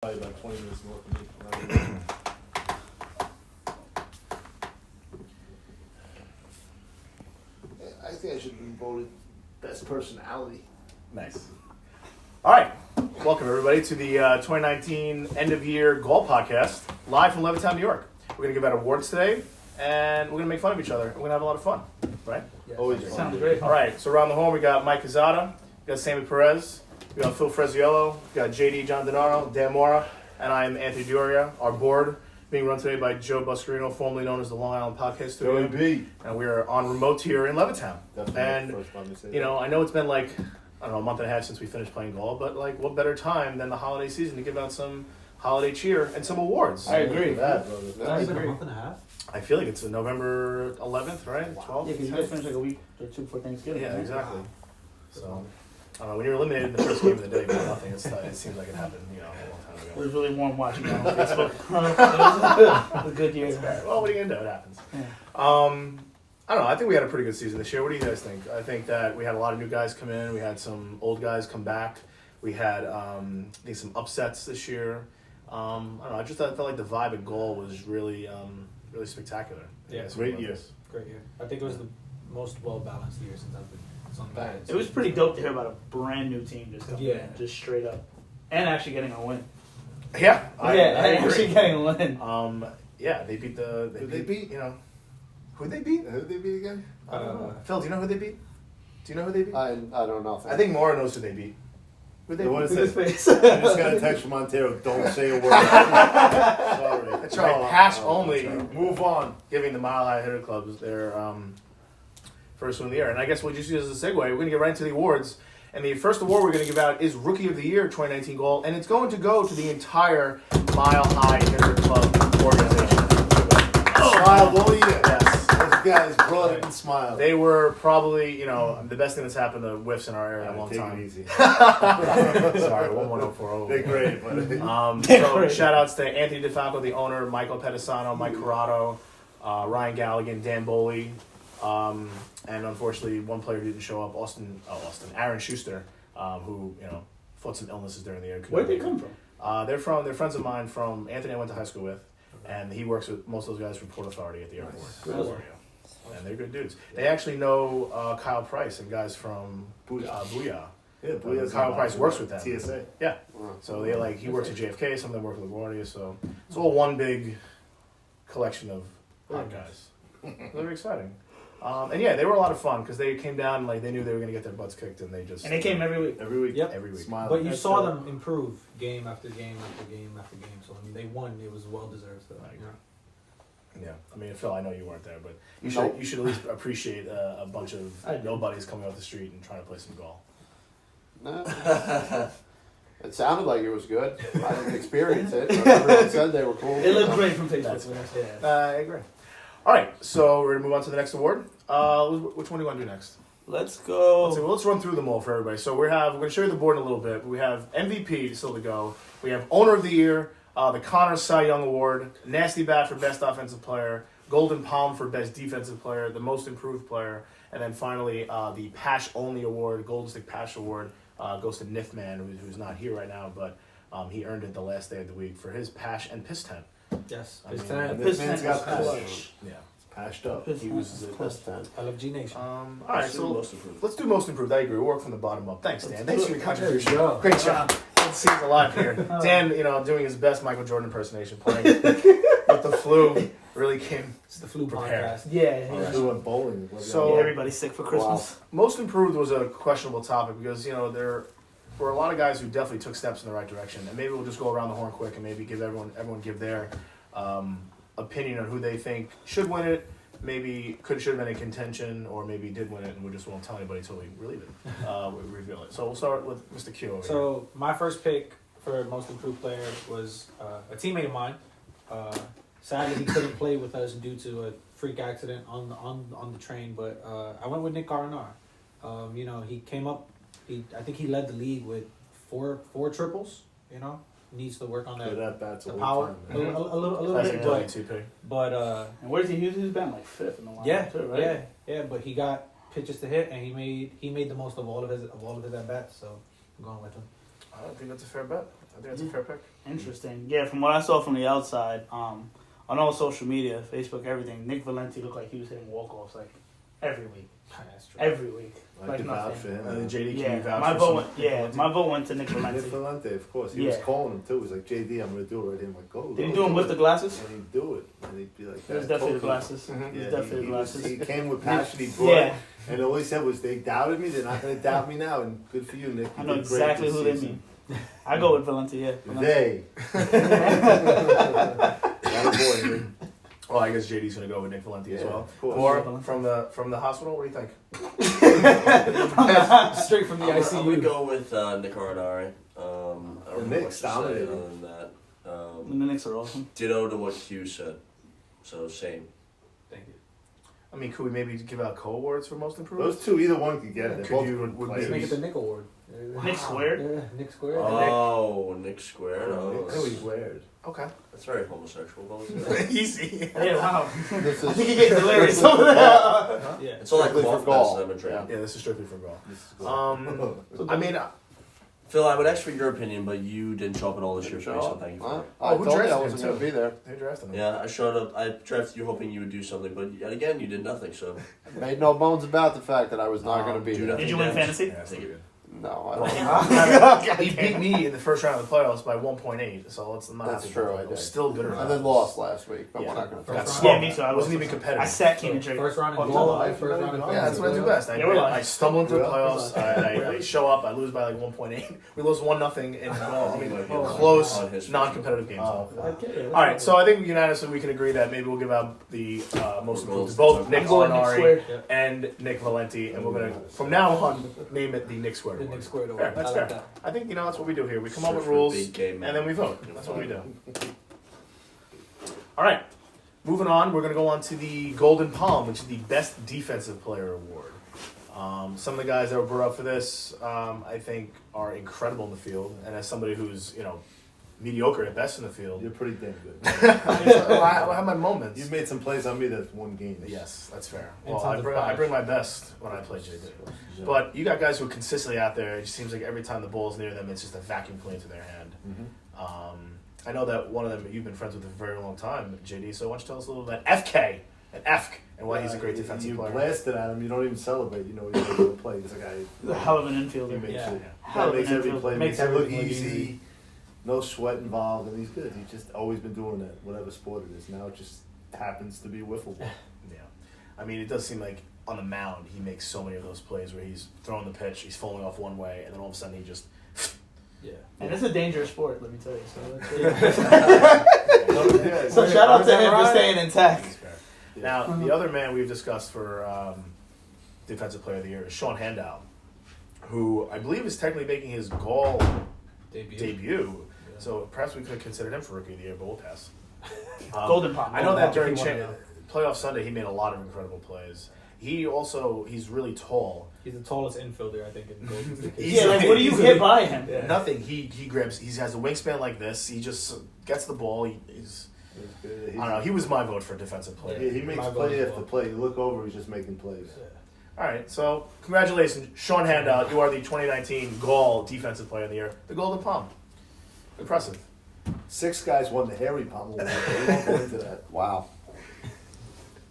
Probably about 20 minutes north of me. I think I should be voted best personality. Nice. All right. Welcome, everybody, to the 2019 end-of-year GAUL podcast, live from Levittown, New York. We're going to give out awards today, and we're going to make fun of each other. We're going to have a lot of fun, right? Yes. Always Sounds fun. great. All right. So around the horn, we got Mike Quezada, we got Sammy Perez, we got Phil Freziello, we got JD John Denaro, Dan Mora, and I'm Anthony Dioria. Our board being run today by Joe Buscarino, formerly known as the Long Island Podcast Studio. B. And we are on remote here in Levittown. And, you know, I know it's been like, I don't know, a month and a half since we finished playing GAUL, but like, what better time than the holiday season to give out some holiday cheer and some awards? I agree. That, brother. It's only been a month and a half. I feel like it's November 11th, right? 12th? Yeah, because you guys finished like a week or two before Thanksgiving. Yeah, right? exactly. So, I don't know, when you're eliminated in the first game of the day, you know, nothing, it seems like it happened, you know, a long time It ago. was really warm watching that on Facebook. It was a good year. Well, what are you going to do? It happens. Yeah. I don't know. I think we had a pretty good season this year. What do you guys think? I think that we had a lot of new guys come in. We had some old guys come back. We had, I think, some upsets this year. I don't know. I felt like the vibe at GAUL was really, really spectacular. Yeah, great year. Great year. I think it was the most well-balanced year since I've been on the band. It was pretty dope to hear about a brand new team just coming Yeah. in, just straight up, and actually getting a win. Yeah, I and agree. actually getting a win. Yeah, they beat the. Who'd they beat? You know, who'd they beat? Who'd they beat again? I don't know. Phil, do you know who they beat? Do you know who they beat? I don't know. I think Maura knows who they beat. Who they The one beat? that Look at his says, face. I just got a text from Montero. Don't say a word. Sorry. That's right. Pash only. Move on. Giving the Mile High Hitter Clubs their first one of the year. And I guess we'll just use as a segue. We're going to get right into the awards. And the first award we're going to give out is Rookie of the Year 2019 GAUL. And it's going to go to the entire Mile High Hitter Club organization. Smiled all year. Yes. Those guys brought it and smiled. They were probably, you know, the best thing that's happened to whiffs in our area in a long Take time. it easy. Sorry, 11040. They're great, but So shout outs to Anthony DeFalco, the owner, Michael Pedisano, Mike Corrado, Ryan Galligan, Dan Boley, and unfortunately one player didn't show up, Aaron Schuster, who, you know, fought some illnesses during the year. Where'd they come from? They're friends of mine from Anthony I went to high school with, and he works with most of those guys from Port Authority at the airport. Good. And they're good dudes. They actually know Kyle Price and guys from Booyah. yeah, Booyah's Kyle in Price works with them. TSA. Yeah. So they he works at JFK. Some of them work with LaGuardia. So it's all one big collection of hot guys. Very exciting. And yeah, they were a lot of fun because they came down like they knew they were going to get their butts kicked, and they just And they came every week. Every week. Yep. every week. Smile. But you That's saw dope. them improve game after game after game after game. So I mean, they won. It was well deserved. So, I agree. you know. Yeah, I mean, Phil, I know you weren't there, but Nope. you should at least appreciate a bunch of I do. nobodies coming off the street and trying to play some GAUL. No. It sounded like it was good. I didn't experience it, but everyone said they were cool. It looked great from Facebook. That's when I Yeah. saw it. I agree. All right, so we're gonna move on to the next award. Which one do you want to do next? Let's go. Let's run through them all for everybody. So we're going to show you the board in a little bit. We have MVP still to go. We have Owner of the Year, the Connor Cy Young Award, Nasty Bat for Best Offensive Player, Golden Palm for Best Defensive Player, the Most Improved Player, and then finally the Pash Only Award, Golden Stick Pash Award, goes to Nifman, who's not here right now, but he earned it the last day of the week for his Pash and Piss Tent. Yes. I mean, It's time. This man's got Pistons. clutch. Yeah. Patched up. He was Plus 10. I love G Nation. all right, so Most improved. let's do Most Improved. I agree. We'll work from the bottom up. Thanks, Dan. Thanks for your contribution. There you go. Great job. Let's see he's alive here. Dan, you know, doing his best Michael Jordan impersonation, playing with the flu, really came. It's the flu Prepared. podcast. Yeah. I yeah. we went bowling. So- Yeah, everybody's sick for Christmas. Most Improved was a questionable topic because, you know, there were a lot of guys who definitely took steps in the right direction. And maybe we'll just go around the horn quick and maybe give everyone give their opinion on who they think should win it. Maybe should have been in contention, or maybe did win it, and we just won't tell anybody until we relieve it. We reveal it. So we'll start with Mr. Q over here. So my first pick for most improved player was a teammate of mine. Sadly, he couldn't play with us due to a freak accident on the train. But I went with Nick Caranar. You know, he came up. I think he led the league with four triples. You know, needs to work on that. That bat's The a power, time, man. a little That's bit, a but TP. And where's he? He's been like fifth in the line yeah, too, right? yeah. But he got pitches to hit, and he made the most of all of his at bats. So I'm going with him. I think that's a fair bet. think that's a fair pick. Interesting. Yeah, from what I saw from the outside, on all social media, Facebook, everything, Nick Valenti looked like he was hitting walk-offs like every week. That's true. Every week. I can vouch for him. And then JD, can you Yeah, vouch my for vote some- went. Yeah, my vote went to Nick Nick Valenti. Valente, of course. He was Yeah. calling him too. He was like, JD, I'm going to do it right here. I'm like, go. Did he do him with the glasses? And he'd do it. And he'd be like, It was "I definitely the told you." glasses. Mhm. It was Yeah, definitely the glasses. he came with passion. He brought Yeah, it. And all he said was, they doubted me. They're not going to doubt me now. And good for you, Nick. I You know did great exactly this who they season. mean. I go with Valenti, yeah. Valenti. They. That a boy, Nick. Well, I guess JD's going to go with Nick Valenti as Yeah, well. of course. Or from the hospital, what do you think? Straight from the I'm ICU. gonna go with Nick Arenari. I don't know Nick's much to say dominating. other than that. And the Knicks are awesome. Ditto to what Q said. So same. Thank you. I mean, could we maybe give out co-awards for most improved? Those two, either one could get it. They're Could both you- good would players. Let's make it the Nick Award. Nick squared? Yeah, Nick Squared. Oh, Nick Square. Oh, Oh, Nick squared. Okay. that's very homosexual. Don't you think? Easy. Yeah, wow. This I is think you're getting delirious over there. Yeah. It's all that Strictly for cloth Gaul. mess that I've been drinking. Yeah, this is strictly for golf. This is good. I mean, Phil, I would ask for your opinion, but you didn't show up at all this year, so thank you. For Huh? that. Oh, I who told you I drafted wasn't him, going to too? be there. they drafted him. Yeah, I showed up. I drafted you hoping you would do something, but yet again, you did nothing. So Made no bones about the fact that I was not going to be do there. nothing Did you win damage. fantasy? Yeah, that's not good. No, I don't. He beat me in the first round of the playoffs by 1.8, so let's not. That's happy true, about I that. It was did. still good enough. And then lost last week, but Yeah. we're not going to Got talk First about smoked. Yeah, me too. I Wasn't lost. even competitive. I sat Keenan Drake. First round in Oh, goal. no. First round in Yeah, that's what I do best. Yeah, we're live. I stumble into the Yeah. playoffs. I show up. I lose by like 1.8. We lost 1-0 in Oh, close, on his non-competitive games. Oh, All right, so I think unanimously we can agree that maybe we'll give out the most improved to Goals. both Nick I'm going Nick Arenari squared. Yeah. and Nick Valenti, and we're gonna from now on name it the Nick Squared The Award. Nick Squared Fair, Award. that's I fair. like that. I think that's what we do here. We come up Search with for rules big game and then we man. vote. That's what we do. All right, moving on. We're gonna go on to the Golden Palm, which is the Best Defensive Player Award. Some of the guys that were brought up for this, I think, are incredible in the field, and as somebody who's mediocre at best in the field, You're pretty damn good. I have my moments. You've made some plays on me that's won games. Yes, that's fair. In Well, terms of I five. bring my best when I play JD. But you got guys who are consistently out there. It just seems like every time the ball's near them, it's just a vacuum play into their hand. I know that one of them you've been friends with for a very long time, JD. So why don't you tell us a little about FK and FK and why he's a great defensive you player? blasted at him. You don't even celebrate. You know he's going to play. He's a guy. He's a hell of an He infielder. makes Yeah. it. Hell of That makes an every infielder. play. Makes Makes it look everything look easy. No sweat involved, and he's good. He's just always been doing that, whatever sport it is. Now it just happens to be wiffle ball. Yeah, I mean, it does seem like on the mound he makes so many of those plays where he's throwing the pitch, he's falling off one way, and then all of a sudden he just. Yeah. And it's a dangerous sport, let me tell you. Yeah, So it's shout out to Is that him for right? staying intact. Yeah. Now, the other man we've discussed for Defensive Player of the Year is Sean Handow, who I believe is technically making his GAUL debut. So perhaps we could have considered him for Rookie of the Year, but we'll pass. Golden Palm. I know that Golden during Palm, if you wanna playoff Sunday he made a lot of incredible plays. He's really tall. He's the tallest infielder, I think, in Golden State. know. Yeah, like what do you Easily. hit by him? Yeah. Nothing. He grabs. He has a wingspan like this. He just gets the ball. He's. I don't know. He was my vote for defensive player. Yeah, he makes My play vote as after well. play. You look over, he's just making plays. All right. So congratulations, Sean Handow. You are the 2019 GAUL Defensive Player of the Year, the Golden Palm. Impressive. 6 guys won the Harry Palm Award. We won't go into that. Wow.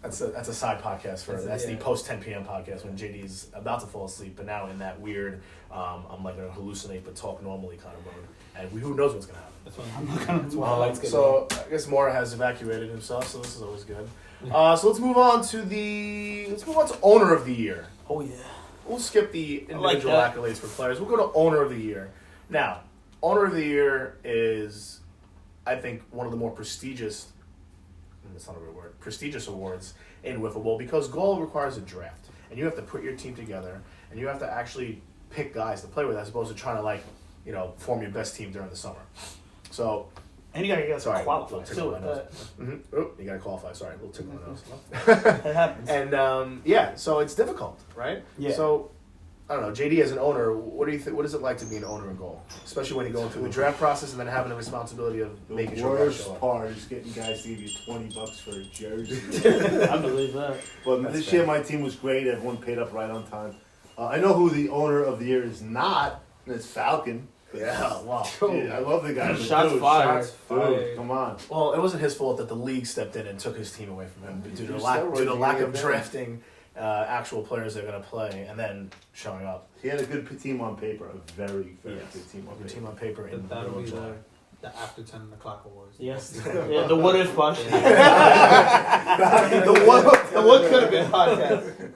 That's a side podcast for that's the Yeah. post 10 p.m. podcast when JD's about to fall asleep, but now in that weird I'm like gonna hallucinate but talk normally kind of mode, and who knows what's gonna happen. That's why the lights get So I guess Mora has evacuated himself, so this is always good. So let's move on to owner of the year. Oh yeah. We'll skip the I like individual that. accolades for players. We'll go to owner of the year. Now, owner of the year is, I think, one of the more prestigious. That's not a real word. Prestigious awards in wiffle ball because GAUL requires a draft, and you have to put your team together, and you have to actually pick guys to play with, as opposed to trying to form your best team during the summer. So, And you gotta sorry, qualify little tickle too. in my nose. Oh, you gotta qualify. Sorry, a little tickle in my nose. That happens. And so it's difficult, right? Yeah. So I don't know, JD as an owner, what do you think? What is it like to be an owner in GAUL, especially when you're going through the draft process and then having the responsibility of The making sure guys show worst up? part is getting guys to give you $20 for a jersey. I believe that. But That's this fair. year my team was great. Everyone paid up right on time. I know who the owner of the year is not, and it's Falcon. Yeah, wow. Dude, I love the guy. but Shots dude, fired. Dude, come on. Well, it wasn't his fault that the league stepped in and took his team away from him due to lack of drafting actual players that are going to play and then showing up. He had a good team on paper. A very, very Yes. good team on Good paper. team on paper. In That'll the be July. the after 10 o'clock awards. Yes. Yeah, the what if podcast. Yeah. the what could have been podcast.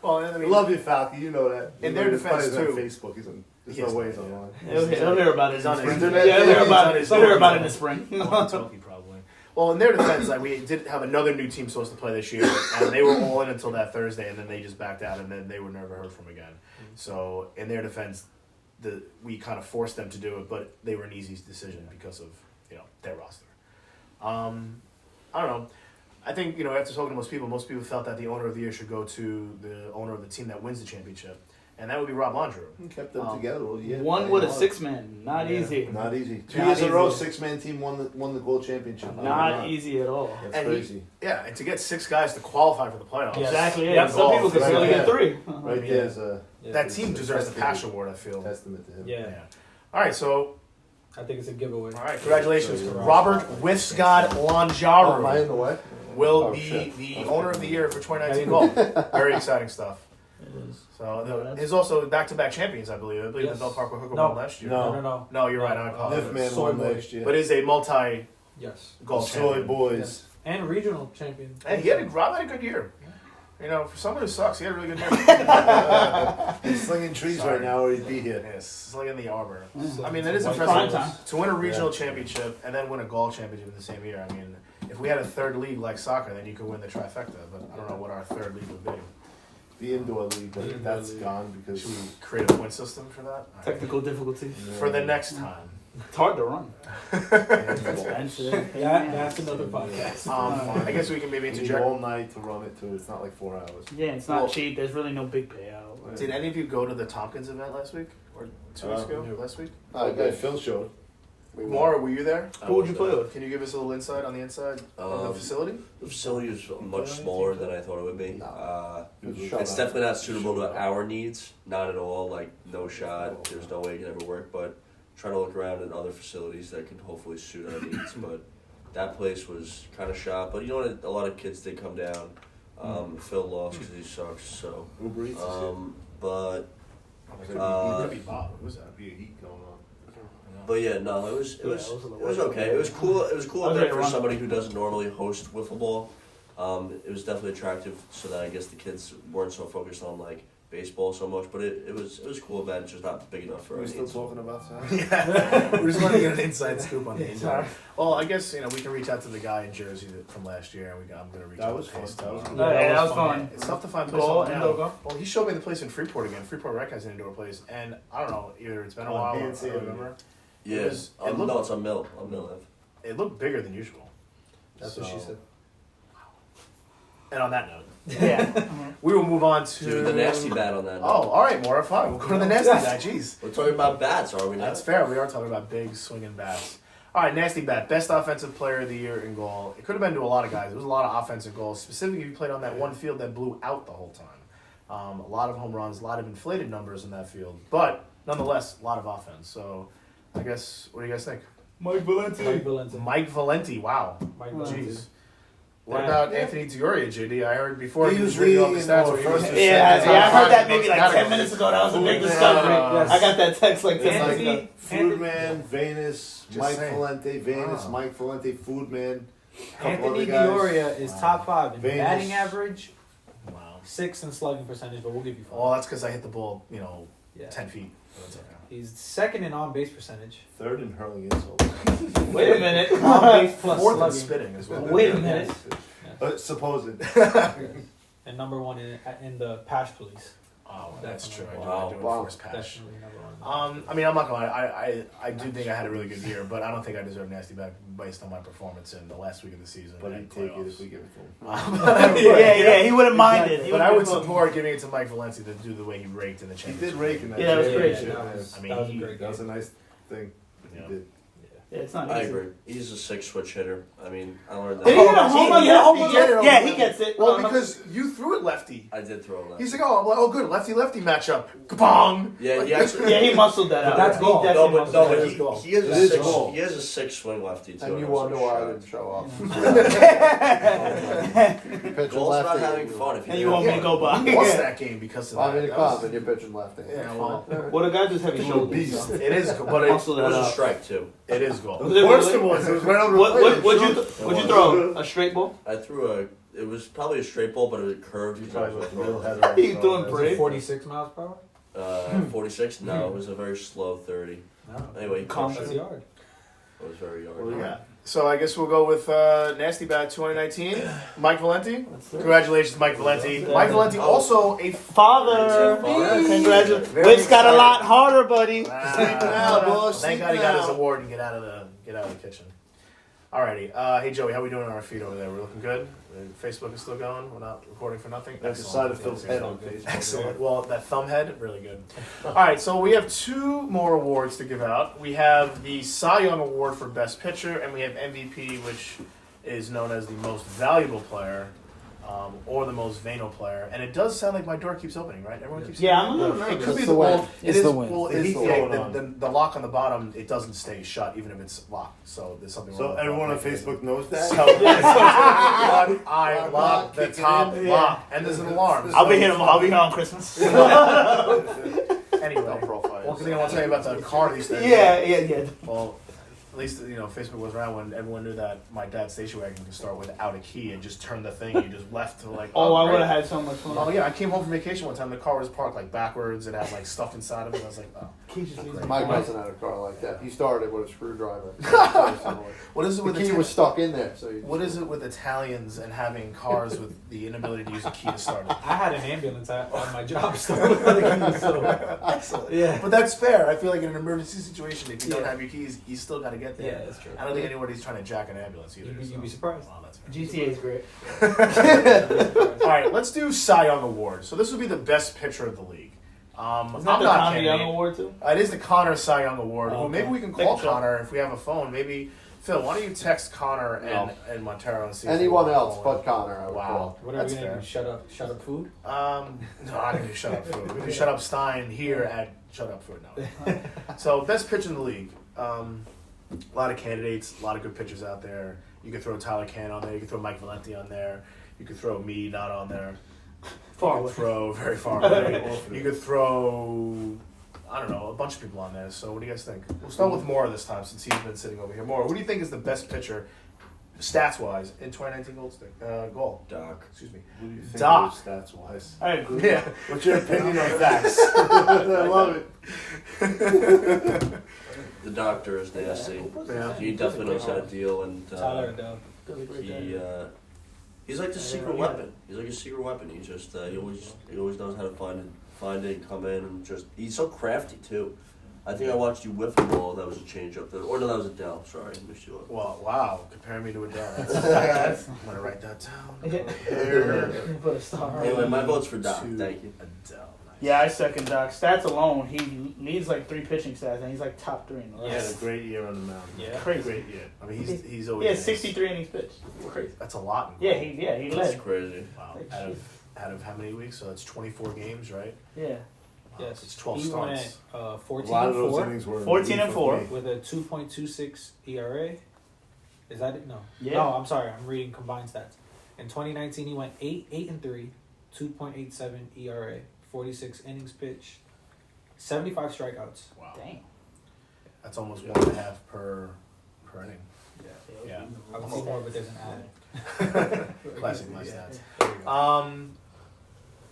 Well, I I mean, love you, Falky. You know that. In You their know, he's defense, probably on too. Facebook. There's Yes, no way he's yeah. online. He'll hear about it in He's the on spring. internet. Yeah, he'll hear about it. He's He'll on hear about it in his the spring. Walkie-talkie probably. Well, in their defense, like we did have another new team supposed to play this year, and they were all in until that Thursday, and then they just backed out, and then they were never heard from again. So, in their defense, we kind of forced them to do it, but they were an easy decision because of their roster. I don't know. I think after talking to most people felt that the owner of the year should go to the owner of the team that wins the championship, and that would be Rob Landreau. He kept them together all year. One with a 6-man. Not Yeah. easy. Not easy. 2 Not years in a row, easy. 6-man team won the gold championship. Not easy at all. That's And crazy. Yeah, and to get 6 guys to qualify for the playoffs. Yes. Exactly. Yeah, Yeah. Some people could right only there. get 3. Right Yeah. there's a Yeah. That team It's a deserves the testament. Pash Award, I feel. testament to him. Yeah. All right, so I think it's a giveaway. all right, congratulations, Yeah. Robert Withscott Lonjaru Am I in the way? will Oh, be shit. the owner of the year for 2019 GAUL. Very exciting stuff. So he's also back-to-back champions, I believe. Yes. the Bell Park Hooker No. won last year. No. No. No, you're right. I Nif apologize. man Soy won boy. last year. But he's a multi-GAUL Yes. Soy champion. boys. And regional champion. And Rob had a good year. For someone who sucks, he had a really good year. He's slinging trees Sorry. right now, or he'd be here. Yes, slinging the arbor. Mm. I mean, that is White Prime impressive time. to win a regional championship and then win a GAUL championship in the same year. I mean, if we had a third league like soccer, then you could win the trifecta. But I don't know what our third league would be. The indoor league, but The indoor that's league. gone because Should we create a point system for that? All right. Technical difficulties. For the next time. It's hard to run. Expensive. That's another podcast. I guess we can maybe you need interject. all night to run it too. It's not like 4 hours. Yeah, it's not Well- cheap. There's really no big payout. Did any of you go to the Tompkins event last week? Or 2 weeks ago? No. Last week? Okay, Phil showed. Maura, were you there? Who would you play with? Can you give us a little insight on the inside of the facility? The facility is much smaller than I thought it would be. Shut It's up. definitely not suitable to our needs. Not at all. Like, no shot. There's no way it can ever work. But trying to look around at other facilities that can hopefully suit our needs. But that place was kind of shot. But you know what? A lot of kids did come down. Phil lost because he sucks. So, Uber Eats and but shit. Could be Bob. Who was that? Be a heat going on. But yeah, no, it was Yeah, it was a little okay. It was cool. It was a cool I was event ready to for run. somebody who doesn't normally host wiffle ball. It was definitely attractive, so that I guess the kids weren't so focused on like baseball so much. But it was a cool event. It's just not big enough for Are we our still needs. talking about that? Yeah. We're just wanting to get an inside scoop on the indoor. Sorry. Well, I guess we can reach out to the guy in Jersey from last year, and I'm going to reach That out was to fun. Pace That was tomorrow. good. Yeah, that was fun. It's tough to find places Goal, now. indoor goal. Well, he showed me the place in Freeport again. Freeport Rec has an indoor place, and I don't know, either it's been a On while. I PNC, don't remember. Yeah, It was- it looked- no, it's on Mill Ave. It looked bigger than usual. That's what she said. And on that note, Yeah. we will move on to Dude, the nasty bat on that. Oh, all right, Maura, fine. We'll go to the nasty bat. Jeez. We're talking about bats, are we not? That's fair. We are talking about big swinging bats. All right, nasty bat. Best offensive player of the year in GAUL. It could have been to a lot of guys. There was a lot of offensive goals. Specifically, if you played on that one field that blew out the whole time. A lot of home runs, a lot of inflated numbers in that field. But nonetheless, a lot of offense. So I guess, what do you guys think? Mike Valenti. Mike Valenti. Mike Valenti. Wow. Mike Jeez. Valenti. What Yeah. about Anthony Dioria, JD? I heard before He he was was reading off the reading stats. more where he was- first or Yeah, second. I heard that maybe like 10 minutes ago. That was a big Yeah. discovery. Yes. I got that text like 10 minutes Anthony- ago. Foodman, Venus, Just Mike saying. Valente, Venus, Wow. Mike Valente, Foodman. Couple Anthony other guys. Dioria is Wow. top 5 in Venus. batting average, Wow. 6 in slugging percentage, but we'll give you 5. Well, that's because I hit the ball, Yeah. 10 feet. That's okay. He's second in on base percentage. Third in hurling insults. Wait a minute. On base plus Fourth in slugging. spitting as well. Wait a minute. Supposed. And number 1 in the Pash Police. Oh, that's true. I Wow. do it Wow. force pass. Definitely number 1. I mean, I'm not gonna lie. I do think I had a really good year, but I don't think I deserve nasty back based on my performance in the last week of the season. But and he'd take it playoffs. if we give it to him. Yeah, he wouldn't mind it. He But would I be would cool. support giving it to Mike Valenti to do the way he raked in the He championship. did rake in that. Yeah, that was great. championship, That man. was, I mean, that was a he- great That was a game. nice thing. He Yeah. did. Yeah, it's not I easy. agree. He's a 6 switch hitter. I mean, I learned Did he hit a that. home run Yeah, lefty? he did. Yeah, he gets it. Well, because you threw it lefty. I did throw a left. He's like, oh, good, lefty matchup. Kabong! Yeah, he actually. yeah, he muscled that out. That's He goal. definitely No, muscled but that he, out. he has It a is six. goal. He has a 6 swing lefty too. And you I was wonder why I shocked. didn't show up. Pitching Goal's lefty. about having fun. If And you you want me to Yeah. go by? You lost that game because of I that. mean, it That was- comes and you're pitching lefty. Yeah, well, Well, the guy just heavy Little shoulders. beast. so. it is good, but Muscle It that was a out. strike too. it is goal. Was it Of course really? it was. It was right over the What plate. what'd you throw? A straight ball? I threw a. It was probably a straight ball, but it was curved. He's Probably not with a supposed little to header. He doing Was parade? it 46 miles per hour? throw. 46. No, it was a very slow 30. No. Anyway, he Calm crushed That's it. yard. It was very yard. What do we got? So I guess we'll go with Nasty Bat 2019. Mike Valenti. Congratulations, Mike Valenti. Mike Valenti also a Father. Father. Congratulations. Very Which got a excited. lot harder, buddy. Sleeping out, boss. Thank God he Sleeping got his out. award and get out of the kitchen. Alrighty. Hey Joey, how we doing on our feed over there? We're looking good. Facebook is still going. We're not recording for nothing. I decided to Phil's head on Excellent. Facebook. Excellent. Well, that thumb head, really good. All right, so we have 2 more awards to give out. We have the Cy Young Award for Best Pitcher, and we have MVP, which is known as the most valuable player, or the most Vano player. And it does sound like my door keeps opening, right? Everyone keeps. Yeah, I'm a little It nervous. could be It's the the wind. well, it It's is the wind. well, The it's heat's yeah, going on. the lock on the bottom. It doesn't stay shut even if it's locked. So there's something wrong. So with everyone on that. Facebook knows that? So, I lock the top Yeah. lock, and there's an alarm. I'll be here tomorrow. I'll be here on Christmas. Anyway, No profile. one thing I want to tell you about the car these days. yeah. Well, at least Facebook was around when everyone knew that my dad's station wagon could start without a key and just turn the thing. And you just left to like. Oh, I would great. have had so much fun. Oh yeah, I came home from vacation one time. The car was parked like backwards. It had like stuff inside of it. I was like, oh. Mike doesn't have a car like that. He started with a screwdriver. What is it The with key was stuck in there. So What is it with Italians and having cars with the inability to use a key to start it? I had an ambulance at my job store with the keys, so Excellent. yeah. But that's fair. I feel like in an emergency situation, if you don't Yeah. have your keys, you still got to get there. Yeah, that's true. I don't think anybody's trying to jack an ambulance either. You'd be surprised. Wow, that's fair. GTA is great. All right, let's do Cy Young Award. So this would be the best pitcher of the league. Isn't I'm that the not Tommy Young candidate. Award too? It is the Connor Cy Young Award. Oh, Well, maybe okay. we can Take call a shot. Connor if we have a phone. Maybe Phil, why don't you text Connor and Montero and see if anyone they else want but Connor, I would Wow. call. What are we That's gonna fair. do? Shut up food? No, I'm gonna do Shut Up Food. We do Shut Up Stein here at Shut Up Food now. So best pitcher in the league. A lot of candidates, a lot of good pitchers out there. You could throw Tyler Can on there. You could throw Mike Valenti on there. You could throw me not on there. Far You away. could throw very far away. You could throw, I don't know, a bunch of people on there. So what do you guys think? We'll start with Mora this time since he's been sitting over here. Mora, who do you think is the best pitcher, stats wise, in 2019 GAUL? Doc. Excuse me. Who do you think Doc. stats wise? I agree. Yeah. What's your opinion on facts? I love it. The doctor is nasty. Yeah. He definitely knows how to deal, and Tyler and Doug. he's like the secret weapon. He's like a secret weapon. He just he always knows how to find it, and come in, and just he's so crafty too. I think I watched you whiff the ball. That was a change up there, or no, that was a Dell. Sorry, I missed you up. Well, wow. Compare me to Adele. That's, I'm going to write that down. Put a star. Anyway, my vote's for Doc. To Thank you. Adele. Nice. Yeah, I second Doc. Stats alone, he needs like 3 pitching stats, and he's like top 3 in the He had a list. great year on the mound. Yeah. Crazy. Great year. I mean, he's always. Yeah, nice. 63 innings pitched. Crazy. That's a lot. Yeah, he That's led. crazy. Wow. Like, Out of how many weeks? So that's 24 games, right? Yeah. Wow, Yes. It's 12 He went starts. at A 14 lot of and those 4 innings were 14 and 4. with a 2.26 ERA. Is that it? No. Yeah. No, I'm sorry. I'm reading combined stats. In 2019, he went 8 and 3, 2.87 ERA, 46 innings pitched, 75 strikeouts. Wow. Dang. That's almost 1.5 per inning. Yeah. I would see more, but there's an ad. Classic my stats. There you go.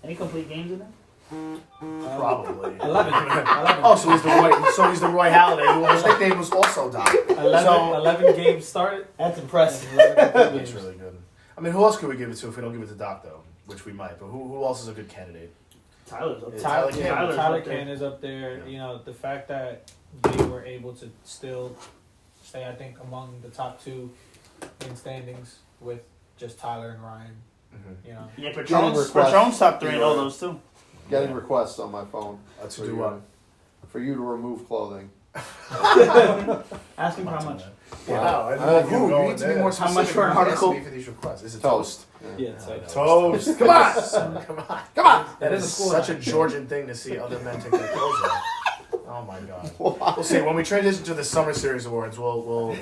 Any complete games in there? Probably. 11. Oh, so he's the Roy Halladay, whose nickname was also Doc. 11 games started. That's impressive. 11 complete That's games. really good. I mean, who else could we give it to if we don't give it to Doc, though? Which we might, but who else is a good candidate? Tyler's up there. Tyler Can. Tyler's Tyler up there. Can is up there. Yeah. You know, the fact that they were able to still stay, I think, among the top 2 in standings with just Tyler and Ryan. Mm-hmm. You know, Yeah, Getting Patron's requests. top 3 in all those too. Getting requests on my phone To do what? for you to remove clothing. Ask him how much. Wow, I didn't Uh, know you Who? were You going need to be there. more How much specific for an when you ask article? me for these requests. Is it Toast. Yeah, it's like Toast. Come on! Come on! Come on! That is is a school such a night. Georgian thing to see other men take their clothes off. Oh my god. We'll see. When we transition to the Summer Series awards, we'll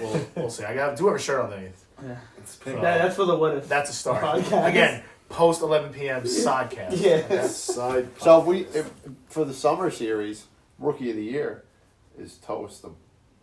see. I do have a shirt underneath. Yeah. It's pink. That's for the what if. That's a start. Podcast. Again, post 11 p.m. sidecast. Yeah. Side. So if for the summer series, rookie of the year is Toast the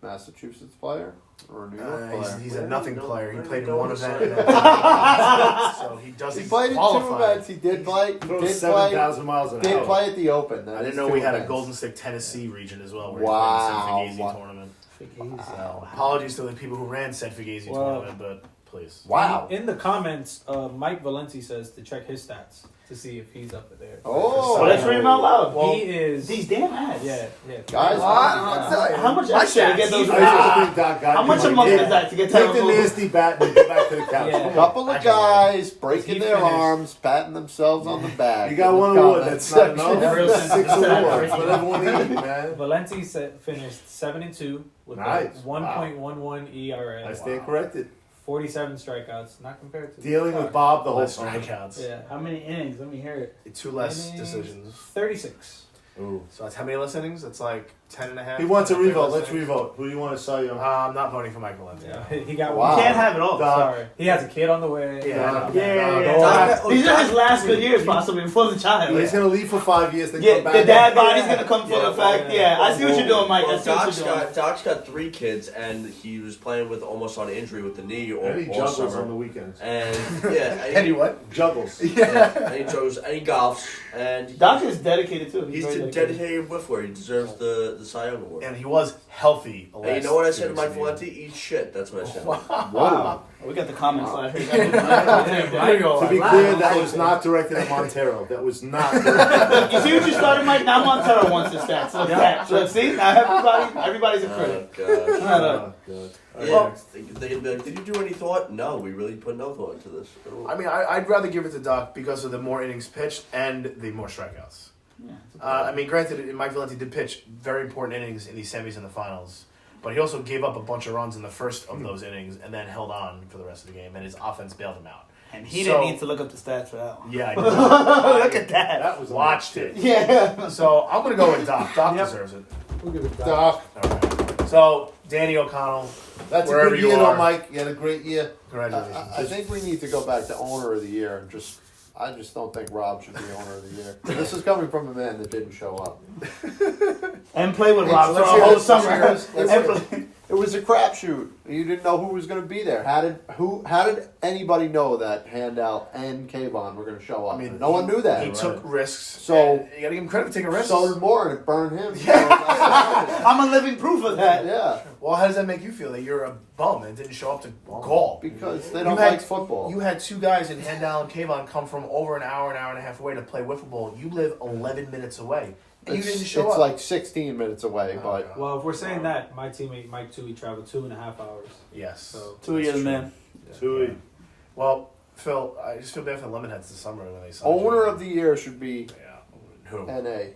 Massachusetts player or a New York player? He's a nothing player. He Where played did in one go event. decide? So he doesn't He played in 2 qualify. events. He did play. Throw Did 7,000 miles an Did hour. play at the Open. I didn't know we had a Golden State Tennessee region as well. Where Wow. he played in the Saint Fugazi tournament. Wow. Apologies to the people who ran said Fugazi Well- tournament, but please. Wow. In the comments, Mike Valenti says to check his stats to see if he's up there. Oh. So let's read him out loud. Well, He is. These damn ads. Yeah. Guys, How much My extra to stats. get those I receipts? used to think Doc got How much you a month like, is that to get Take the telephone? nasty bat and go back to the couch. Yeah. Come a on. couple I of can- guys breaking He their finished- arms, patting themselves on the back. You got in the one award. comments That's not section. enough. Real Six sensitive. awards. Let everyone eat, man. Valenti finished 7-2 with Nice. a 1.11 ERA. I stand corrected. 47 strikeouts, not compared to Dealing with Bob the whole less time. strikeouts. Yeah, How many innings? Let me hear it. 2 less Innings. decisions. 36. Ooh. So that's how many less innings? That's like 10 and a half. He wants a 10 revote. less Let's innings. revote. Who do you want to sell you? I'm not voting for Mike Valenti. Yeah, he got Wow. You can't have it all. Doc. Sorry, he has a kid on the way. Yeah. Yeah. These are his last good years, possibly, before the child. He's going to leave for 5 years, then Yeah, come back. the dad body's gonna come full Yeah. effect. Yeah, I see what you're doing, Mike. I Well, see what Doc's you're doing. got 3 kids, and he was playing with almost on injury with the knee all, And he all juggles on summer. the weekends. And yeah, And he what? Juggles. yeah, and he juggles, and he golfs, and Doc is dedicated too. he's very a dedicated whiffler. He deserves the Cy Young Award. And he was healthy. And you know what I said to Mike Valenti? Eat shit. That's what I said. Wow. We got the comments live here. There you go. To be clear, that was not directed at Montero. That was not directed. You see what you started, Mike? Now Montero wants his stats. Look at that. Look, see? Now everybody's a critic. Oh, gosh. Shut up. Oh, God. All right, Yeah, next. they can be like, did you do any thought? No, we really put no thought into this. I mean, I'd rather give it to Doc because of the more innings pitched and the more strikeouts. Yeah. I mean, granted, Mike Valenti did pitch very important innings in the semis and the finals, but he also gave up a bunch of runs in the first of those innings and then held on for the rest of the game, and his offense bailed him out. And he So- didn't need to look up the stats for that one. Yeah, I did. Look at that. That was Watched it. Yeah. So I'm going to go with Doc. Doc Yep. deserves it. We'll give it back. Doc. All right. So, Danny O'Connell, That's a Wherever good you year, are. though, Mike. You had a great year. congratulations. I think we need to go back to owner of the year and I just don't think Rob should be owner of the year. This is coming from a man that didn't show up. And play with Hey, Rob so for let's a hear whole this, summer. let's hear this, And let's play- It was a crapshoot. You didn't know who was going to be there. How did anybody know that Handout and Kayvon were going to show up? I mean, no one knew that. He took risks. So- and you got to give him credit for taking risks. So did Moore, and it burned him. I'm a living proof of that. Yeah, Well, how does that make you feel that you're a bum and didn't show up to GAUL? because they You don't had- like football. You had 2 guys in Handel and Kayvon come from over an hour and a half away to play wiffle ball. You live 11 minutes away, and you didn't show it's up. like 16 minutes away, Oh, but God. Well, if we're saying that, my teammate Mike Tui traveled 2.5 hours. Yes. So 2 years, man. Tui. Well, Phil, I just feel bad for the Lemonheads this summer when they signed owner you. of the year should be Yeah. Who? NA.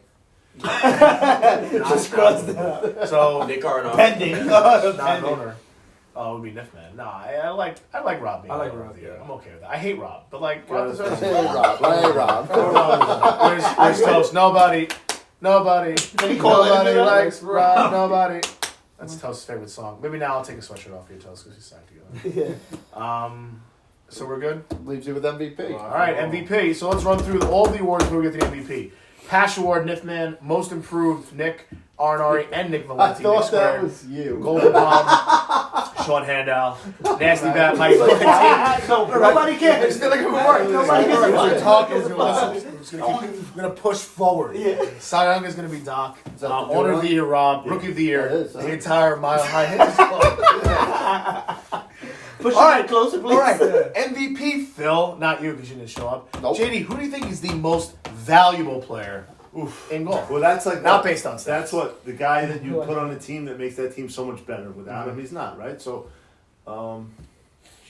Just crossed it out. So Nick Arnott. Pending. not Pending. owner. Oh, it would be Niffman. No, I like Rob being I like owner Rob, of the year. yeah. I'm okay with that. I hate Rob, but like Rob deserves Hey, it. Rob. Hey, Rob. Where's Toast? Nobody. Can you call it? Nobody likes Rob. Nobody. That's Toast's favorite song. Maybe now I'll take a sweatshirt off for you, Toast, because you sang together. Yeah. So we're good. Leaves you with MVP. All right, MVP. So let's run through all the awards before we get to the MVP. Pash Award, Niffman. Most Improved, Nick Arnari and Nick I Valenti. Nick thought that Square. was you. Golden Palm, Sean Handel. Nasty Bat, Mike Valenti. No, nobody I cares. just feel like it would work. Nobody We're cares. gonna talk. We're gonna listen. We're gonna push forward. Yeah. Cy Young is gonna be Doc. Is that the Owner new of the one? year, Rob. Rookie of the year. That is, huh? The entire Mile High Hitters Club. Push All it right. closer, please. All right, MVP, Phil. Not you because you didn't show up. Nope. JD, who do you think is the most valuable player in golf? Well, that's like Not based on stats. That's what the guy that you put on the team that makes that team so much better. Without him, he's not right. So,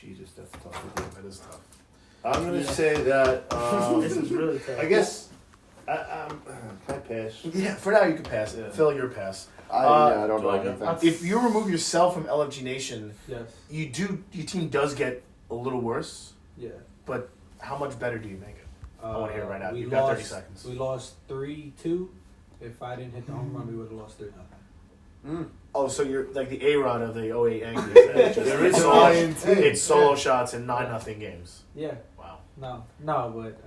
Jesus, that's tough. That is tough. I'm gonna say that. This is really tough. I guess Can I pass? Yeah, for now you can pass it. Phil, your pass. I don't do know I go? anything. If you remove yourself from LFG Nation, Yes. your team does get a little worse. Yeah. But how much better do you make it? I want to hear it right now. We You've got 30 lost- seconds. We lost 3-2. If I didn't hit the home run, we would have lost 3-0. Oh, so you're like the A-Rod of the 08 Yankees. There is solo, it's solo shots in 9-0 games. Yeah. Wow. No, but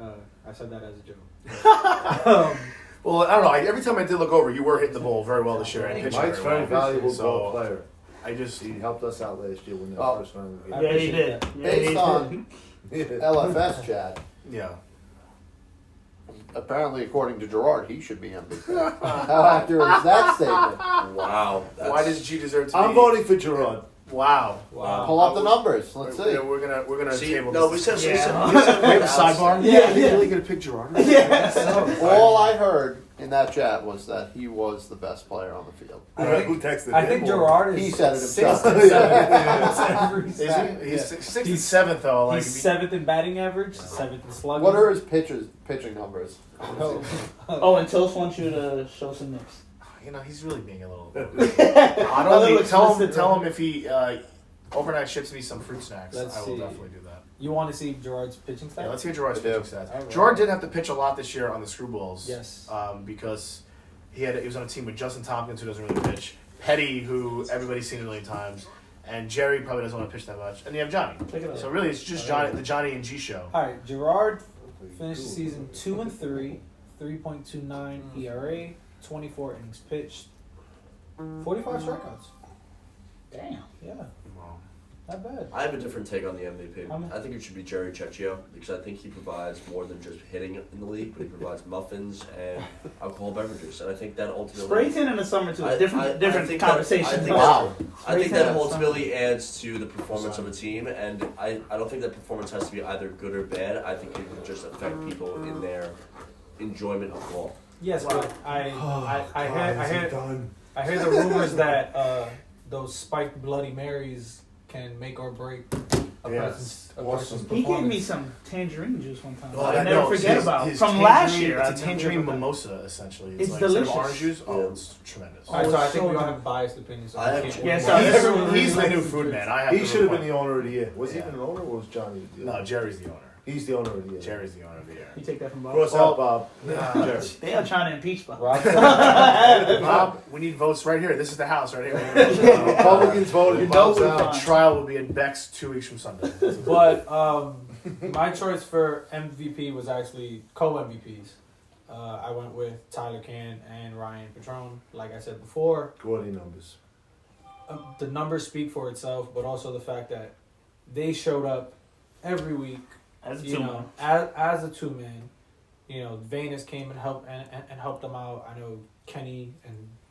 I said that as a joke. Well, I don't know. Every time I did look over, you were hitting the ball very well this year and pitching Mike's very very well. valuable So ball player. I just He helped us out last year when the Oh. first round of the I Yeah, he appreciate did. that. Yeah, he Based did. on game. LFS chat, yeah. apparently according to Gerard, he should be MVP. How accurate is that statement? Wow. Why does G deserve to I'm be? voting for Gerard. Wow. Wow. Pull up the numbers. Let's see. Yeah, we're gonna See, table no, this. we said, Yeah. We have a sidebar. Yeah, Are you yeah. really gonna pick Gerard? All I heard in that chat was that he was the best player on the field. Who texted I him think or- Gerard is He said it sixth himself. and seventh every Is stat. he? He's Yeah. sixth and seventh though. Like He's seventh in batting average, seventh in slugging. What are his pitching numbers? Oh, and Toast wants you to show some nicks. he's really being a little. A I'd only little tell explicit, him if he overnight ships me some fruit snacks. Let's I will see. definitely do that. You want to see Gerard's pitching stats? Yeah, let's hear Gerard's I do. pitching stats. Alright. Gerard did have to pitch a lot this year on the screwballs. Yes. Because he was on a team with Justin Tompkins, who doesn't really pitch, Petty, who everybody's seen a million times, and Jerry probably doesn't want to pitch that much, and you have Johnny. Check it out. So really, it's just Johnny, the Johnny and G show. All right, Gerard finished the season 2-3, 3.29 ERA, 24 innings pitched, 45 strikeouts. Damn. Yeah, Wow. not bad. I have a different take on the MVP. I'm- I think it should be Jerry Cecchio because I think he provides more than just hitting in the league, but he provides muffins and alcohol beverages, and I think that ultimately. Spray tan in the summer too. I- Different, I different think conversation. That, I think Wow. I think Spray that tan in the ultimately adds to the performance of a team, and I don't think that performance has to be either good or bad. I think it will just affect people in their enjoyment of ball. Yes, but I heard done? I heard the rumors that those spiked Bloody Marys can make or break a Yes. person's Awesome. He gave me performance. some tangerine juice one time. Oh, I I never know. forget His- about his from last tangerine- year. It's I a never tangerine forget about mimosa, essentially. It's like instead of delicious. orange juice. Oh, Yeah. it's tremendous. All right, so I think we so all good. have biased opinions. So I have- can't Yeah, win so one. everyone- He's the new food man. I have He to should have been report. the owner of the year. Was he Yeah. even an owner or was Johnny the No, owner? Jerry's the owner. He's the owner of the year. Jerry's the owner of the year. You take that from Bob. Cross Well, out Bob. Jerry. They are trying to impeach Bob. Rob, Bob, we need votes right here. This is the house right here. Republicans voted. You know Bob's we're out. fine. Trial will be in Beck's 2 weeks from Sunday. but my choice for MVP was actually co-MVPs. I went with Tyler Can and Ryan Patron. Like I said before, Gordy numbers. the numbers speak for itself, but also the fact that they showed up every week. As a You two know, as a two man, you know, Venus came and helped and helped them out. I know Kenny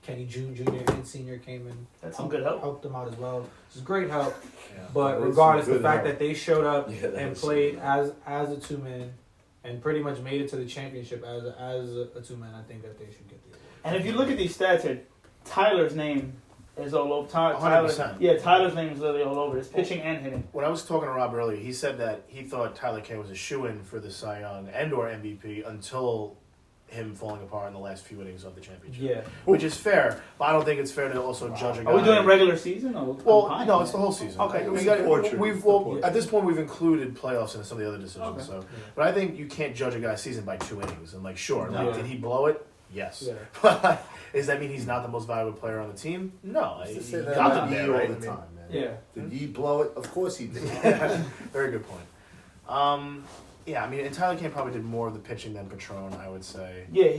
Junior and Senior came and That's some good help. helped them out as well. It was great help. Yeah. But That is regardless, some the good fact help. that they showed up Yeah, that and was played some as a two man and pretty much made it to the championship as a two man, I think that they should get the award. And if you look at these stats here, Tyler's name is all over. Tyler, 100%. yeah, Tyler's name is literally all over. It's pitching and hitting. When I was talking to Rob earlier, he said that he thought Tyler Kane was a shoo-in for the Cy Young and/or MVP until him falling apart in the last few innings of the championship. Yeah. Which is fair, but I don't think it's fair to also judge a guy. Are we doing regular season or Well, combined? no, it's the whole season. Okay. we It's got, the portrait. we've It's the well, portrait. at this point we've included playoffs in some of the other decisions. Okay. So, but I think you can't judge a guy's season by 2 innings and like, sure, No. like, did he blow it? Yes. Yeah. But does that mean he's not the most valuable player on the team? No, Used he to say that got about them there, you right? all I the mean, time, man. Yeah. Did he blow it? Of course he did. very good point. Yeah, I mean, and Tyler Kane probably did more of the pitching than Patron, I would say. Yeah,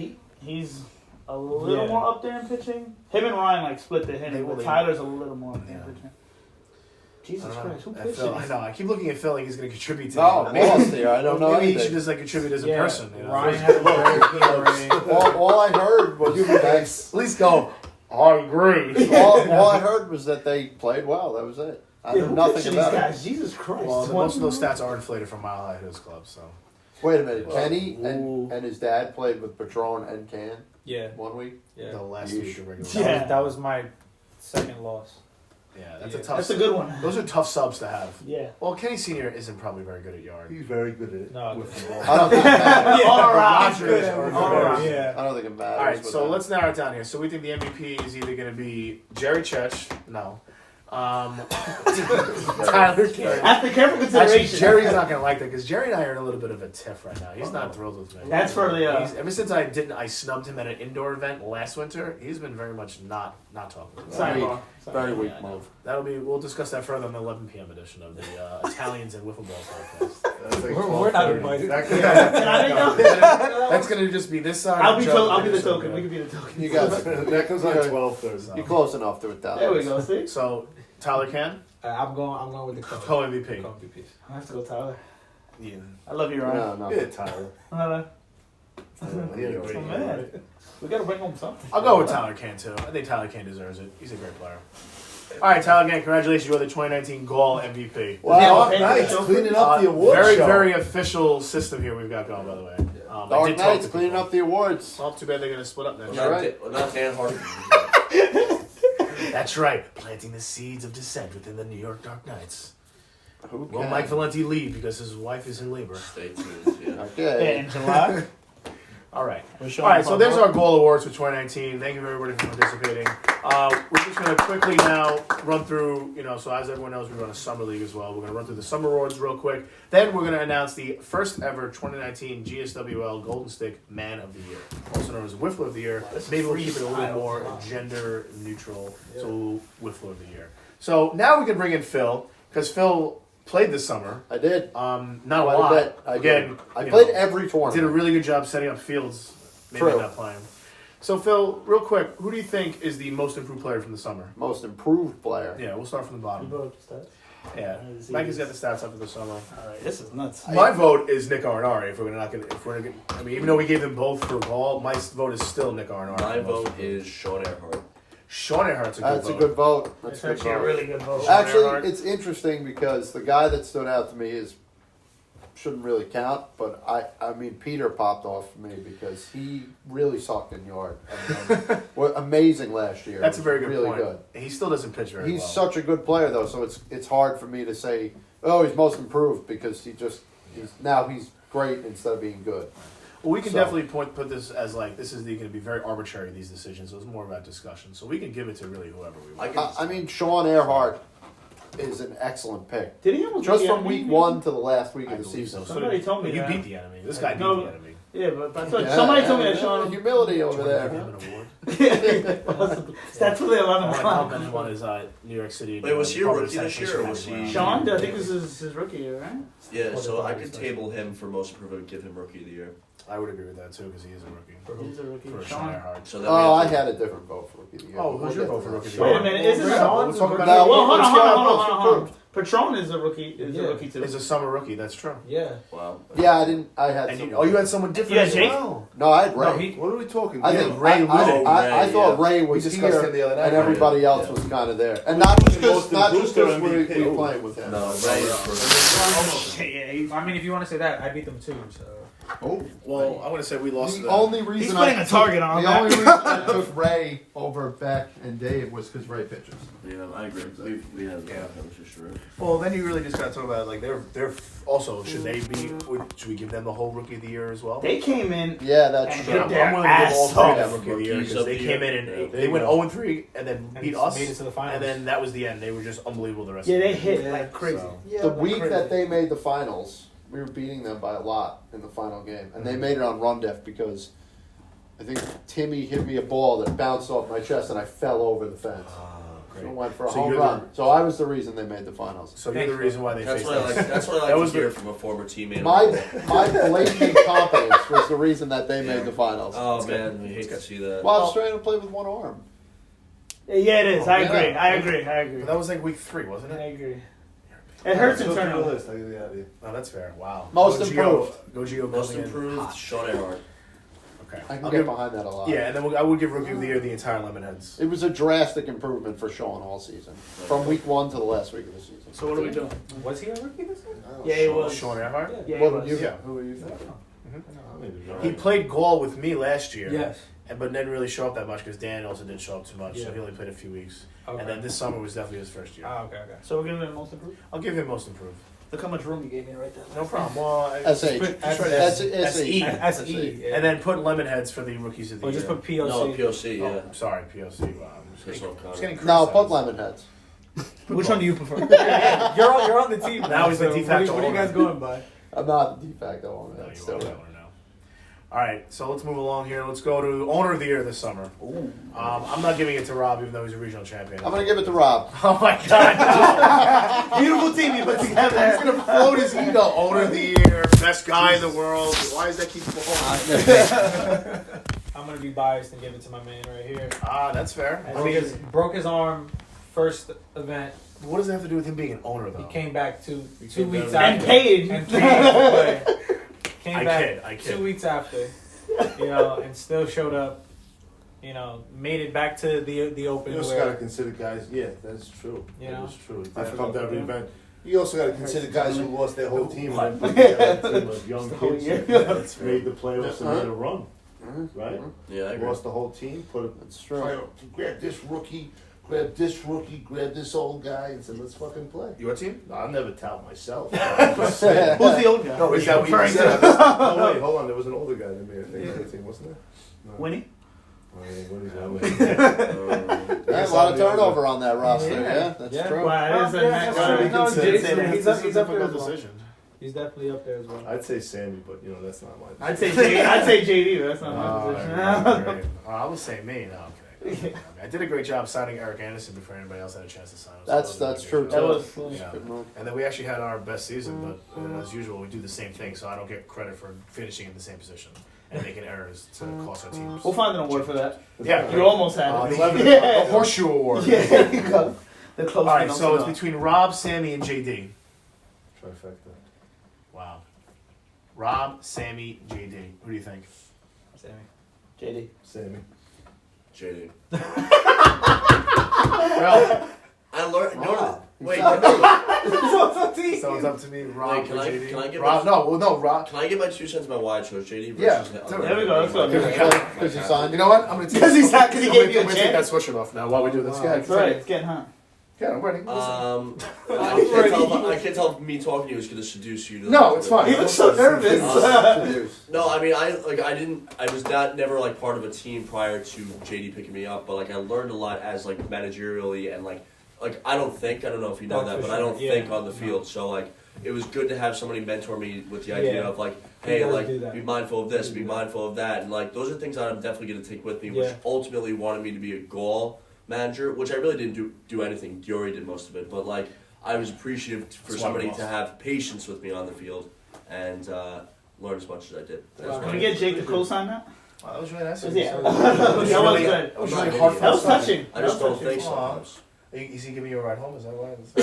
he's a little Yeah. more up there in pitching. Him and Ryan like split the hitting, but Tyler's a little more up there in Yeah. pitching. I Jesus don't know. Christ, who I pitched feel- I it? know. I keep looking at Phil like he's going to contribute to No, it. I'm lost here. I don't know Maybe he anything. should just like contribute as a Yeah, person. You know? Ryan had a great ERA. all I heard was that, At least go. I agree. all I heard was that they played well. That was it. I Yeah, knew who nothing pitched these about it. guys? Jesus Christ. Well, 20? most of those stats are inflated from Mile High Hills Club. So Wait a minute. Kenny Ooh. and his dad played with Patron and Can Yeah. 1 week. Yeah. the last Yeesh. week of regular. Yeah. That was my second loss. Yeah, that's a Yeah. tough. That's a good one. Those are tough subs to have. Yeah. Well, Kenny Senior isn't probably very good at yard. He's very good at it. No. with the ball. I don't think it matters. All right. Rodgers Good. or All right. Yeah. I don't think it matters. All right, with so that. let's narrow it down here. So we think the MVP is either going to be Jerry Chech, no, Tyler King. After careful Actually, consideration. Jerry's not going to like that because Jerry and I are in a little bit of a tiff right now. He's not thrilled with me. That's for the. Ever since I snubbed him at an indoor event last winter, he's been very much not talking with me. Sidebar. very weak Yeah, move. We'll discuss that further on the 11 p.m. edition of the Italians and Wiffle Ball podcast. That's like We're not 12:30. invited. That Can I make up? That's going to just be this side. I'll be the So token. We can be the token. You guys, that goes on Yeah. 12:30. you're close enough to it, Dallas. There we go. See. So Tyler Can, I'm going with the co co-MVP. MVPs. I have to go, Tyler. Yeah. I love you, Ryan. No, no. Yeah, Tyler. He had a great Oh, year, man. right? We gotta bring home something. I'll go with Tyler Can too. I think Tyler Can deserves it. He's a great player. All right, Tyler Can, congratulations! You are the 2019 GAUL MVP. Wow, Yeah, nice. okay. Cleaning up the award Very, show. very official system here we've got going, by the way. I Dark did talk Knights to cleaning people. up the awards. Well, too bad they're going to split up next Well, year. That's right. not Dan Hardy. That's right, planting the seeds of dissent within the New York Dark Knights. Who Will can? Mike Valenti leave because his wife is in labor? Stay tuned. Yeah. Okay. In July. All right. We're All right, so there's our GAUL Awards for 2019. Thank you everybody for participating. We're just going to quickly now run through, so as everyone knows, we run a summer league as well. We're going to run through the summer awards real quick. Then we're going to announce the first ever 2019 GSWL Golden Stick Man of the Year, also known as Whiffler of the Year. Maybe we'll keep it a little more gender neutral, so Whiffler of the Year. So now we can bring in Phil, because Phil played this summer. I did. Not a Quite a lot. bit. I Again, did. I you played know, every tournament. did a really good job setting up fields. Maybe True. not playing. So Phil, real quick, who do you think is the most improved player from the summer? Most improved player. Yeah, we'll start from the You bottom. vote stats? Yeah, Mikey's got the stats up for the summer. All right, this is nuts. My vote is Nick Arnari. If we're not gonna, I mean, even though we gave them both for GAUL, my vote is still Nick Arnari. My vote is Sean Earhart. Sean Earhart's a good That's vote. a good vote. That's That's a good actually a vote. really good vote. Sean Actually, Earhart. it's interesting because the guy that stood out to me shouldn't really count, but I mean Peter popped off for me because he really sucked in yard. And were amazing last year. That's a very good really point. good. He still doesn't pitch very He's well. such a good player though, so it's hard for me to say, oh, he's most improved because he's great instead of being good. Well, we can So- definitely put this as like this is going to be very arbitrary, these decisions. So it's more about discussion. So we can give it to really whoever we want. I mean, Sean Earhart is an excellent pick. Did he almost Just beat the from enemy? week 1 to the last week I of the believe season. so. Somebody told me you that. beat the enemy. This guy beat No. the enemy. Yeah, but I thought Yeah, somebody told me that yeah, Sean. humility over Give there. him an award. That's for the 11 I o'clock. commented on his New York City. Wait, was he a Department of rookie this year, or was Sanitation he- Sean, I think this is his rookie year, right? Yeah, so I could table him for most improved and give him Rookie of the Year. I would agree with that too because he is a rookie. He's a rookie. For Sean Sean. Earhart. So then Oh, we I have to- had a different vote for Rookie of the Year. Oh, who's your vote for Rookie of the Year? Wait a minute, is it We'll Sean? talk about Now, that. Well, hold let's on, see hold how on, most hold on, hold on. improved. Patron is a rookie. Is Yeah. a rookie too. Is a summer rookie. That's true. Yeah. Wow. Yeah, I had And some. you had someone different Yeah, as Jake? well. No, I had Ray. No, he- What are we talking I about? think Ray I Woodard. I thought Ray We was discussed here, him the other night. and everybody else Yeah. was kind of there, and not just Most because improved or we MVP? were playing with him. No, Ray is for I mean, if you want to say that, I beat them too. So Oh, Well, I want to say we lost. the only reason He's putting I a target on the that. only reason I took Ray over Beck and Dave was because Ray pitches. Yeah, I agree. We have that was just true. Well, then you really just got to talk about like they're also should they be? Should we give them the whole rookie of the year as well? They came in. Yeah, that's And true. hit I'm their willing to give all ass three off. that rookie of the year Rookies because of they the came year. in and Yeah. they went 0-3 and then And beat us, made it to the finals. and then that was the end. They were just unbelievable the rest. Yeah, of the they year. hit like crazy. So- The week that they made the finals, we were beating them by a lot in the final game, and they made it on run def because I think Timmy hit me a ball that bounced off my chest and I fell over the fence. So it went for a So home you're run. the- So I was the reason they made the finals. So you're the reason why they That's faced what I us. like. That's what I That like was to hear the- from a former teammate. My blatant incompetence was the reason that they made the finals. Oh man, we hate to see that. Well, I was trying to play with one arm. Yeah, it is. I Yeah. agree. I agree. I agree. But that was like week 3, wasn't I it? agree. It hurts Go through the internally. list. I'll get it out of you. Oh, that's fair. Wow. Most Go Gio. improved. Go Gio. Most coming in improved, hot. Sean Earhart. Okay. I can I'll get give- behind that a lot. Yeah, and then I would give rookie of the year the entire Lemonheads. It was a drastic improvement for Sean all season, from week 1 to the last week of the season. So what are we doing? was he a rookie this year? Yeah, he was. Sean Earhart. Yeah, What he would was. you Yeah. get? Who are you thinking? He played GAUL with me last year. Yes. But didn't really show up that much because Dan also didn't show up too much, so Yeah. he only played a few weeks. Okay. And then this summer was definitely his first year. Okay. So we're giving it most improved. I'll give him most improved. Look how much room you gave me right there. No problem. Well, SH. SE. SE. And then put lemon heads for the rookies of the Or year. just put POC. No, POC, yeah. Oh, sorry, POC. Wow. I'm Piss off just Connor. getting No, criticized. put lemon heads. Which one do you prefer? You're on the team Now he's the de facto What are you guys owner. going by? I'm not the de facto owner. No, That's you still are the it. owner now. All right, so let's move along here. Let's go to owner of the year this summer. I'm not giving it to Rob, even though he's a regional champion. I'm gonna give it to Rob. Oh my God! No. Beautiful team you put together. He's gonna float his ego. Owner of the year, best guy in the world. Why does that keep flowing? I'm gonna be biased and give it to my man right here. That's fair. Broke his arm first event. What does that have to do with him being an owner, though? He came back two came weeks down after and paid. and paid to play. Came I back kid. 2 weeks after, and still showed up. Made it back to the open. You also where- got to consider guys. Yeah, that's true. You That know? is true. I They forgot come to every that. event. You also got to consider guys who lost their whole team and then put together a team of young whole kids year. that made the playoffs and made a run. Right? Yeah, I agree. Lost the whole team. Put a That's true. grab this rookie, grab this old guy, and said, "Let's fucking play." Your team? No, I'll never tout myself. I'm just saying. Who's the old guy? No, is that what you referring said? to? No, wait, hold on. There was an older guy that made a thing on the team, wasn't there? No. Winnie? Oh, yeah, Winnie's that There's a lot of turnover on that roster. Yeah, that's Yeah. true. Well, it is a Yeah, next that's one. No, Consider- Jason, he's up This is there a difficult as well. decision. He's definitely up there as well. I'd say Sammy, but that's not my. I'd say JD, but that's not my Oh, position. great. I would say me. No, okay. I did a great job signing Eric Anderson before anybody else had a chance to sign him. so That's that was a true good too. That job. was Yeah. Good move. And then we actually had our best season, but as usual, we do the same thing, so I don't get credit for finishing in the same position and making errors to cost our teams. We'll find an award for that. Yeah, You almost had the it. 11th, Yeah. the Horseshoe Award. Yeah, there you go. The close All right, enough so to it's know. between Rob, Sammy, and JD. Trifecta. Wow. Rob, Sammy, JD. Who do you think? Sammy. JD. Sammy. JD. Well, I learned. Rob. Wait, It's not me. so it's up to me, Rob Wait, can or I- JD. can I give Rob? No, Rob. can I get my 2 cents about why I chose JD versus Yeah, the do other? it. There we go, let's go. Because you signed. You know what? I'm gonna take. Because he said- 'cause he I'm gave gonna- you a I'm gonna take that chance. switcher off now while we do this. Yeah, That's right, it's getting hot. Yeah, I'm ready. I can't tell if me talking to you is going to seduce you. To No, it's fine. He looks so nervous. No, I mean, I was never like part of a team prior to JD picking me up, but like I learned a lot as like managerially and like I don't know if you know Oh, that, for but I sure. don't Yeah. think on the field. So like it was good to have somebody mentor me with the idea Yeah. of like, You hey, gotta like do that. be mindful of this, You be gotta do that. mindful of that, and like those are things that I'm definitely going to take with me, which Yeah. ultimately wanted me to be a GAUL manager, which I really didn't do anything. Diori did most of it, but like I was appreciative for That's why we somebody lost. to have patience with me on the field and learn as much as I did. That was Wow. Can we great. get Jake to co-sign that? Wow, that was really nice. of Yeah. you. That was really- good. That was I'm really not heartfelt That was stuff. touching. I just That don't was think touching. sometimes. Is he giving you a ride home? Is that why? does Oh,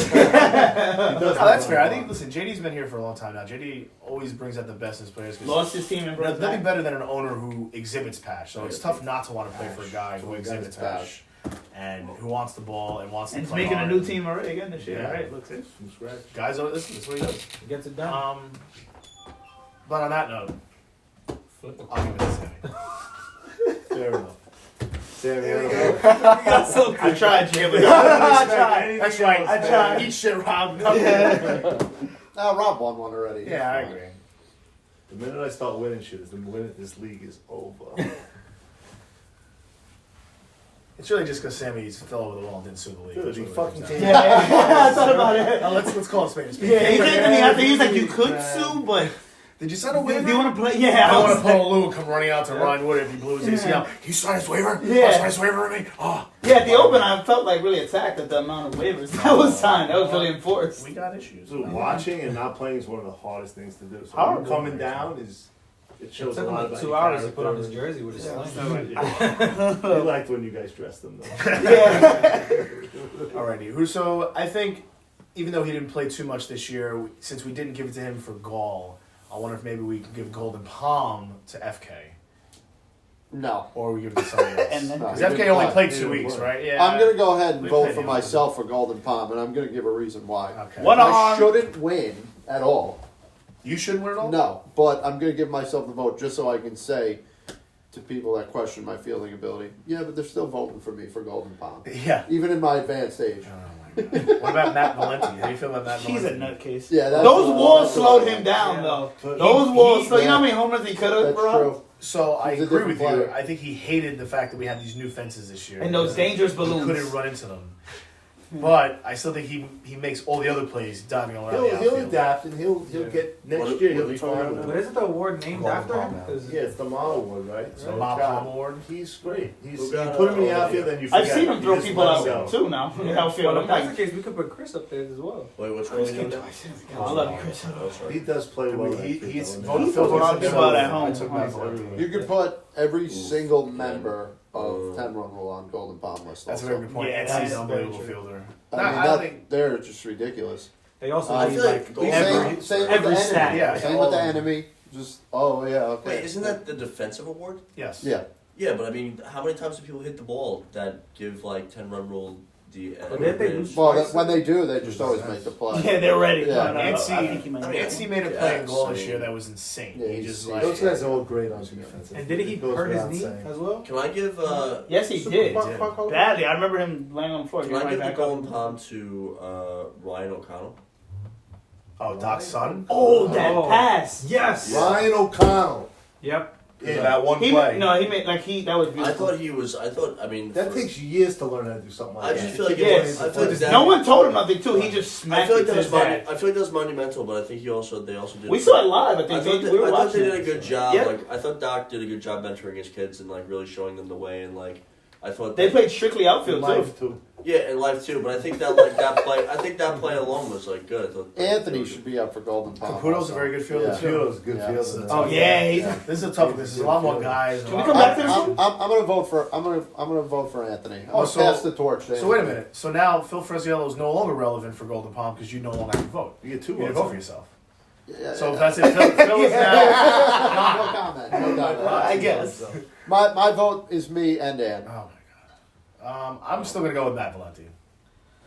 that's have fair. a I lot. think. Listen, JD's been here for a long time now. JD always brings out the best in his players. 'Cause Lost his team and brought there's it nothing back. better than an owner who exhibits passion. So it's tough not to want to play for a guy who exhibits passion and who wants the ball and wants to And he's play making a hard. new team already again this year, Yeah. right? Looks it. From scratch. Guys, listen, that's what he does. He gets it done. But on that note, Flip it. I'll give it to Sammy. Fair enough. Sammy, I tried, Jim. I tried. That's right. I tried. Eat shit, Rob. Rob won one already. Yeah, I agree. The minute I start winning shit, is the minute this league is over. It's really just because Sammy fell over the wall and didn't sue the league. Dude, That's he what it fucking comes came down Yeah, I thought about it. to. Let's call it spade a spade. Yeah, he came to me after. He was like, "You could sue, but Did you sign a do waiver? you want to play?" Yeah, I don't was want to pull a Lou come running out to Ryan Wood if he blew his ACL. Yeah. Can you sign his waiver? Yeah. Oh, sign his waiver with me? Oh. Yeah, at the Open, I felt like really attacked at the amount of waivers that was signed. That was really enforced. We got issues. Dude, watching and not playing is one of the hardest things to do. So Horrible. coming down it It shows took a him lot like about 2 your hours to put on character. his jersey with his Yeah, sling. He liked when you guys dressed him though. Yeah. Alrighty. So I think, even though he didn't play too much this year, since we didn't give it to him for GAUL, I wonder if maybe we can give Golden Palm to FK. No. Or we give it to somebody else. And then- Because No, he FK didn't only play. played He 2 didn't weeks, play. right? Yeah. I'm going to go ahead and We vote played for him. myself for Golden Palm, and I'm going to give a reason why. Okay. One I arm. shouldn't win at all. You shouldn't win it all? No, but I'm going to give myself the vote just so I can say to people that question my fielding ability, yeah, but they're still voting for me for Golden Palm. Yeah. Even in my advanced age. Oh, my God. What about Matt Valenti? How do you feel about Matt He's a Valenti? nutcase. Yeah, that's Those walls that's slowed what- him down, Yeah. though. But Those he- walls. he- So you know how yeah. many home runs he could have, That's bro? true. So I He's a agree different with you. player. I think he hated the fact that we had these new fences this year. And those dangerous He balloons. couldn't run into them. But I still think he makes all the other plays diving around the He'll outfield. adapt and he'll Yeah. get next What- year. what He'll are be we talking fine. about? But isn't the award named Golden after Palm him? now. 'Cause- Yeah, it's the Mile Award, right? So Bob God, Palm Award. He's great. He's Who you got put him in the over outfield there? and you I've forget. seen him You throw just people let out him go. too now in the outfield. Well, I'm if that's like, the case, we could put Chris up there as well. Wait, what's wrong with you? I love you, Chris. Oh, sorry. He does play well. He's voted voted He's for voted on for people at home. I took Matt Valenti. You could put every single member of 10 Run Rule on Golden Palm list. That's a also. very good point. Yeah, NC's that's an unbelievable very true. fielder. I No, mean, I don't think they're just ridiculous. They also I lead, feel like Golden every- Same with every the stat. enemy. Yeah, Same all with the of them. enemy. Just, oh, yeah, okay. Wait, isn't that the defensive award? yes. Yeah. Yeah, but I mean, how many times do people hit the ball that give like 10-run rule the? But didn't they lose Well, twice? when they do, they just always make the play. yeah, they're ready. Yeah. No, no, no, NC I think he might I be. mean, NC made a play in Yeah, goal this so- year that was insane. Yeah, he he's- just Those guys are all great on defense. And did he It goes hurt his without knee saying. as well? Can I give Yes, he Super did. qualifier? Badly. I remember him laying on the floor. can He I went give the back Golden up. Palm to Ryan O'Connell? Oh, Doc's son? Oh, that Oh. pass. Yes. Ryan O'Connell. Yep. In that one He play. no, he made like that was beautiful. I mean, That for- takes years to learn how to do something like I that. just feel like Yes. I feel like that, No one told him nothing too. He just I smacked feel like it that to was his dad. I feel like that was monumental, but I think they also did. We saw it live. I I think thought, we were I thought watching. they did a it. good job. Yeah. Like I thought Doc did a good job mentoring his kids and like really showing them the way. And like I thought They that- played strictly outfield too. Life too. Yeah, in life too. But I think that like that play. I think that play alone was like good. I thought Anthony should be up for Golden Palm. Caputo's a also. very good fielder Yeah. too. Field's good Yeah. fielder. Oh yeah, he's This is a tough one. This is a lot more guys. Can we come back to this I'm gonna vote for. I'm gonna vote for Anthony. I'm Oh, gonna so- pass the torch. To So wait a Anthony. minute. So now Phil Fresiello is no longer relevant for Golden Palm because you no longer have to vote. You get two You gotta votes. vote for yourself. Yeah, So yeah. if that's it, Phil is now. no comment. No comment. I guess. My vote is me and Dan. Oh my god. I'm still gonna go with Matt Valenti.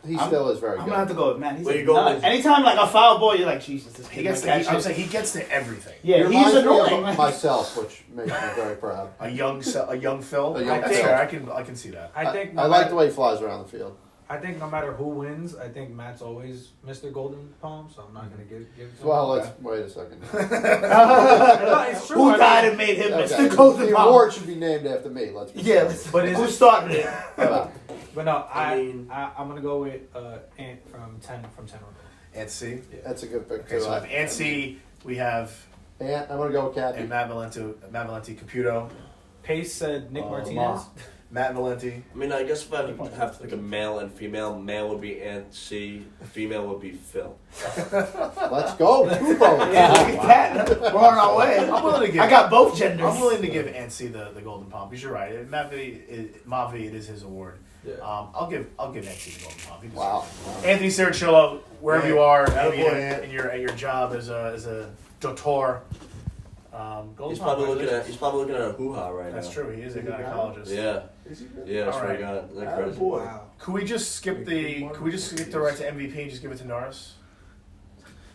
He still is very I'm good. gonna have to go with man. He's Where a you going nut. with- Anytime like a foul ball, you're like Jesus. This He kid gets. might To, catch I'm it. saying he gets to everything. Yeah, He he's reminds me annoying. of myself, which makes me very proud. A young Phil. A young That's Phil. fair. I can see that. I think. I like the way he flies around the field. I think no matter who wins, I think Matt's always Mr. Golden Palm, so I'm not gonna give. It to him. Well, let's wait a second. No, it's true. Who I died mean, and made him Okay. Mr. Golden The Palm? award should be named after me. Let's. Be Yeah, serious. But is who it- started it? But no, I mean- I'm gonna go with Ant from 10 And C. That's a good pick Okay, too. so we have Ansi, we have And I'm gonna go with Kathy. and Matt Valenti, Caputo, Pace said Nick Oh, Martinez. Matt Valenti. I mean, I guess if I have to pick a male and female, male would be Ant C, female would be Phil. Let's go. Two votes. Yeah, look at that. We're on our way. I'm willing to give. I got both genders. I'm willing to give Ansi the Golden Palm because you're right. Mavi, it is his award. Yeah. I'll give Ansi the Golden Palm. He deserves Wow. it. Anthony Saracillo, wherever Yeah. you are, Attaboy, maybe Ant. in your job as a doctor. Golden He's Palm, probably looking at congratulations. a hoo-ha right That's now. true. He is a Is he got it? gynecologist. Yeah, Is he good? yeah, that's All what I right. got. Isn't that crazy? Attaboy. Wow. Could we just skip the right to MVP and just give it to Norris?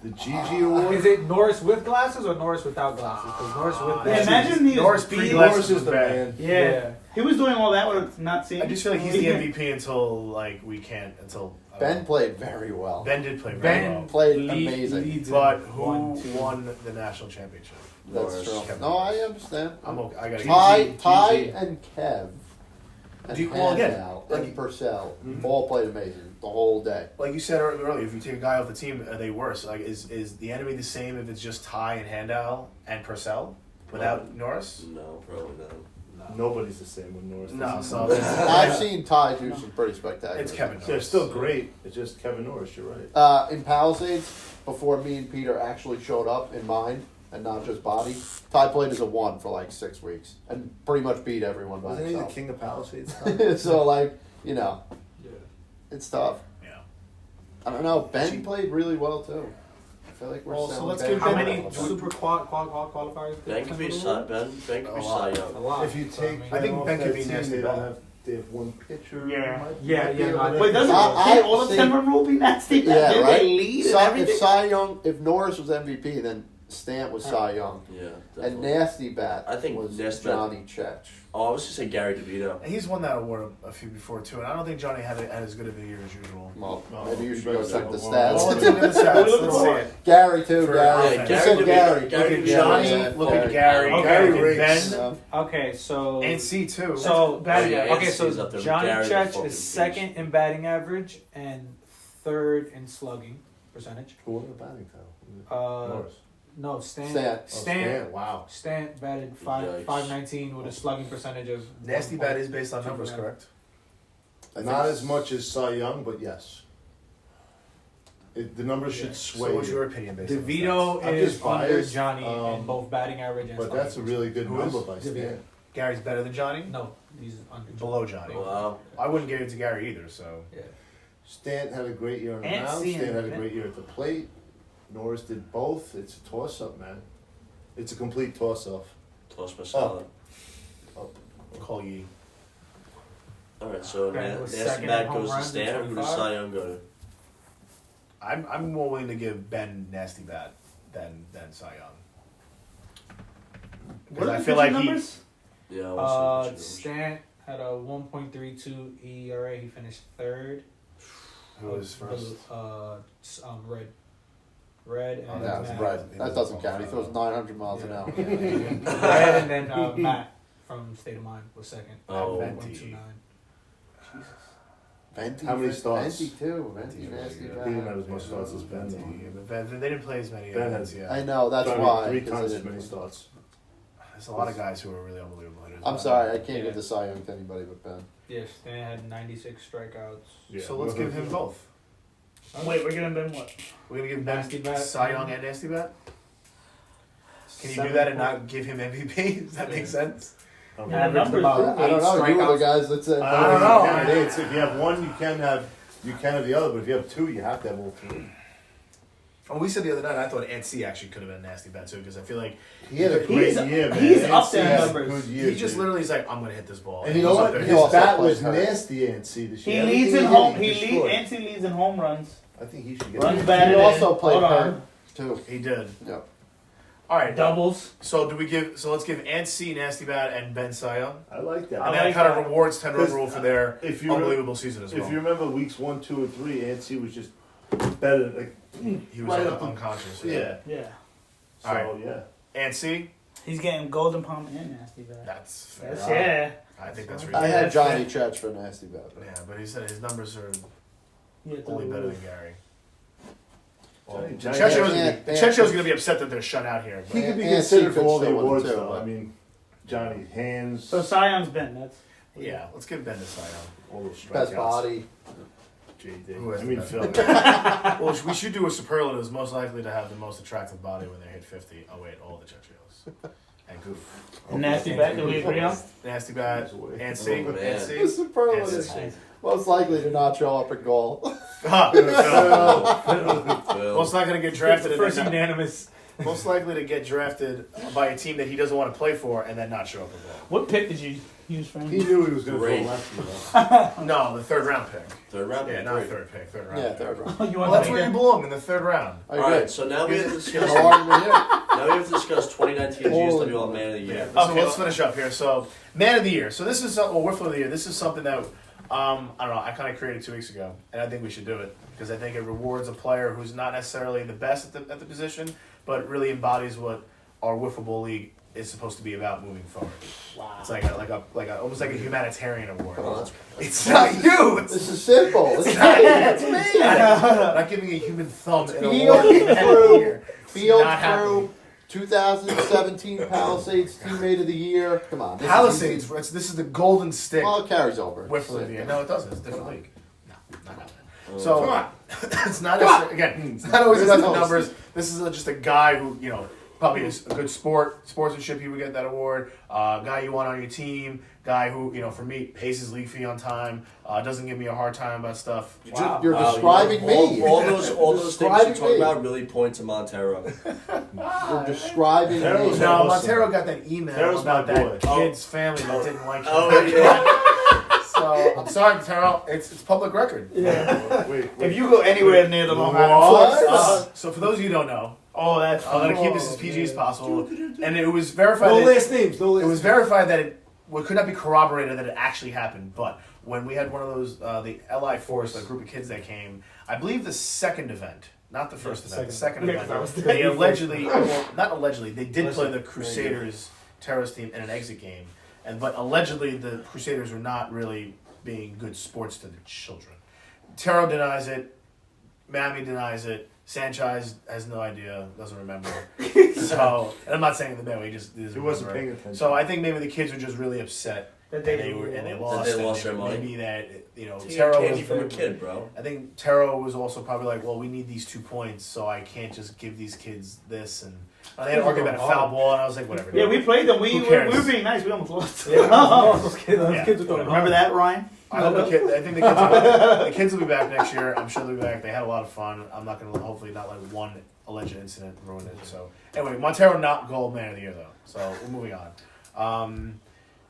The GG award. Is it Norris with glasses or Norris without glasses? Because Norris with Yeah, glasses. imagine he Norris was pre beating. glasses Norris is the man. Yeah. He was doing all that with not seeing. I just feel like he's the MVP until like we can't until Ben played very well. Ben did play very Ben well. played lead- amazing. leads in But who 1, 2. won the national championship? That's Norris. true. Kevin No, I Norris. understand. I'm okay. I gotta Ty GG. and Kev and Do you- well, again, Handel like- and Purcell Mhm. all played amazing the whole day. Like you said earlier, if you take a guy off the team, are they worse? Like, is the enemy the same if it's just Ty and Handel and Purcell without Norris? No, probably not. Nobody's the same with Norris. No, so I've seen Ty do some pretty spectacular. It's Kevin things. They're still great. It's just Kevin Norris. You're right. In Palisades, before me and Peter actually showed up in mind and not just body, Ty played as a 1 for like 6 weeks and pretty much beat everyone by Wasn't he the himself. king of Palisades? So like, you know, Yeah. it's tough. Yeah. I don't know. Ben played really well too. I feel like we're Well, so selling let's Ben give How Ben- many super qualifiers? Ben could be Ben could be Cy A Young. lot. If you take, I think off Ben could that be team, nasty They don't bad. have. They have one pitcher. Yeah. Might Yeah, be yeah, able no, to- Wait, doesn't can't all the 10 run rule be nasty? Yeah, Didn't right? they lead and If everything? Cy Young, if Norris was MVP, then Stant was Cy Young. Yeah, And definitely. Nasty Bat I think was Nasty Bat- Johnny Chech. Oh, I was just say Gary DeVito. He's won that award a few before too, and I don't think Johnny had as good of a year as usual. Well, Oh, maybe you you should better go check check the the Well, stats. let's look at the stats. Let's see it. Gary too, For Gary. offense. You said Gary Gary. DeVito. Gary Look at DeVito. Johnny. Yeah, Look at Gary. Gary. Okay. Gary Riggs. Ben Okay, so and C too. So Batting yeah, average. okay, Anstey's so up there with Johnny Gary the Chech fucking is second in batting average and third in slugging percentage. Who won the batting title? Uh, no, Stant. Stan Wow. Stant batted Yikes. 519 with a slugging percentage of Nasty Bat is based on numbers, 2%. correct? I think Not as much as Cy Young, but yes. The numbers should sway. So what's you. your opinion based on the DeVito I'm is just under biased, Johnny in um, both batting average and But slugging that's a really good Who number is? by DeVito. Stan. stats? Gary's better than Johnny? No, he's under Johnny. Below Johnny. Wow. I wouldn't give it to Gary either, so. Yeah. Stan had a great year on the And mound. C Stan in had a the great year at the plate. Norris did both. It's a toss-up, man. It's a complete toss-off. Toss my salad. Call ye. All right, so Ben was Nasty second Bat in home goes to runs in Stan. Who does 25. Cy Young go to? I'm more willing to give Ben Nasty Bat than Cy Young. Because I feel like numbers? Yeah, I want to see what Stant had a 1.32 ERA. He finished third. who was first. Red. Red and Oh, Yeah, that's Matt. right. that doesn't count. He throws 900 miles an Yeah. hour. Red and then Matt from State of Mind was second. Oh. Venti. 129. Venti, How many starts? Venti too. Venti, Venti's really Nasty good. Bat. He didn't have as much starts as Ben. Yeah, though. but Ben, they didn't play as many. Ben events, has- yeah. I know, that's I mean, why. 3 'cause times they as many didn't- starts. There's a lot of guys who are really unbelievable hitters. I'm sorry, I can't Yeah. give the Cy Young to anybody but Ben. Yeah, Stan had 96 strikeouts. Yeah. So let's give him both. Wait, we're gonna Ben what? We're gonna give Nasty Ben Bat. Cy Young and Nasty Bat. Can you do Seven that and point- not give him MVP? Does that make sense? Okay. Yeah, numbers. I don't know. You were the guys that said. I don't know. Candidates. If you have one, you can have the other. But if you have two, you have to have all three. Oh, we said the other night. I thought NC actually could have been a Nasty Bat too because I feel like He had a great He's- year, man. he's up NC there in had a numbers. good year, he just dude. literally is like, I'm gonna hit this ball. And you know He was up what? there His hitting. also bat plays was hurt. nasty, NC this He year. leads Everything in he home. hit, He destroyed. NC leads in home runs. I think he should get. Runs it. batted He also in. played Hold on. hurt too. He did. Yep. All right. Doubles. So do we give? So let's give NC Nasty Bat and Ben Cy Young, I like that. I and that like kind that. of rewards 10 run Because, rule for their If you unbelievable season as well. if you remember weeks 1, 2, and 3, NC was just better. Like he was right up the- unconscious. yeah. Yeah. So All right. yeah. NC. He's getting golden palm and nasty bat. That's fair. That's, yeah. I think that's I reasonable. had Johnny Chech for Nasty Bat. Yeah, but he said his numbers are Yeah, only better than Gary. Johnny- Checho's going to be upset that they're shut out here. He could be And considered NC for could all the still win awards, too, though. but- I mean, Johnny hands, So Cy Young's Ben. That's Yeah, let's give Ben the Cy Young. all those Best strikeouts. body. JD. Who has I the mean, best Phil. Well, we should do a superlatives most likely to have the most attractive body when they hit 50. Oh, wait, all the Chechos. And Goof. nasty bat. Do we agree on? Nasty Bat, NC, Oh, man. The NC. superlative. NC. Most likely to not show up at goal. Well, Phil. it's not going to get drafted. and First then not- unanimous. most likely to get drafted by a team that he doesn't want to play for and then not show up at goal. What pick did you use for him? He knew he was going to Great. go lefty. Though. No, the third round pick. Third round. Yeah, pick, not great. third pick, third round. Yeah, pick. third round. You Well, want that's where you belong in the third round. I All agree. right, so now we have to There's discuss. no argument here. Now we have to discuss 2019 Holy GSWL Man of the Year. So let's finish up here. So, Man of the Year. So this is something. Well, Whiffle of the Year. This is something that I don't know. I kind of created 2 weeks ago, and I think we should do it because I think it rewards a player who's not necessarily the best at the position, but really embodies what our Wiffle Ball League is supposed to be about moving forward. Wow. It's like a almost like a humanitarian award. Come on, let's It's not you. It's This is simple. It's not me. It's me. I'm not giving a human thumb in a Field award. Man of the through. Year. Field Not happening. through 2017 Palisades Teammate of the Year. Come on. this is Palisades. easy. This is the golden stick. Well, it carries over. Whiffle of the Year. No, it doesn't. It's a different league. No, not happening. Oh. So Come on. it's not again. It's not always Where's about the the host? numbers. This is just a guy who probably is a good sportsmanship. He would get that award. Guy you want on your team. Guy who for me pays his league fee on time. Doesn't give me a hard time about stuff. You're Wow, describing me. All those things you Describing talk me. about really point to Montero. You're describing Montero's me. not- No, awesome. Montero got that email Montero about my that boy. kid's family that didn't like him. Oh yeah. So I'm sorry, Montero. It's public record. Yeah. Wait. If you go anywhere near the Long Island What? coast, So for those of you who don't know, Oh, that's. I'm gonna keep this as PG as possible. And it was verified. No that- last names. No last It was verified that it could not be corroborated that it actually happened. But when we had one of those, the LI Force, a group of kids that came, I believe the second event, not the first event, the second Yeah, 'cause I event, was they there. allegedly, well, not allegedly, they did play the Listen, Crusaders terrorist team in an exit game, but allegedly the Crusaders were not really being good sports to the children. Taro denies it, Mammy denies it. Sanchez has no idea, doesn't remember. So, and I'm not saying the man, he just doesn't He wasn't remember. paying attention. So I think maybe the kids were just really upset That and they lost. they lost and their money. Maybe that Take Taro candy was from a kid, bro. I think Taro was also probably like, well, we need these 2 points, so I can't just give these kids this. And they had an argument about a foul ball, and I was like, whatever. Yeah, we played them. Who We cares? were being nice. We almost lost. Those kids Yeah. are throwing Remember that, Ryan? I hope the kid. I think the kids will be back next year. I'm sure they'll be back. They had a lot of fun. I'm not gonna hopefully not let one alleged incident ruin it. So anyway, Montero not gold man of the year though. So we're moving on.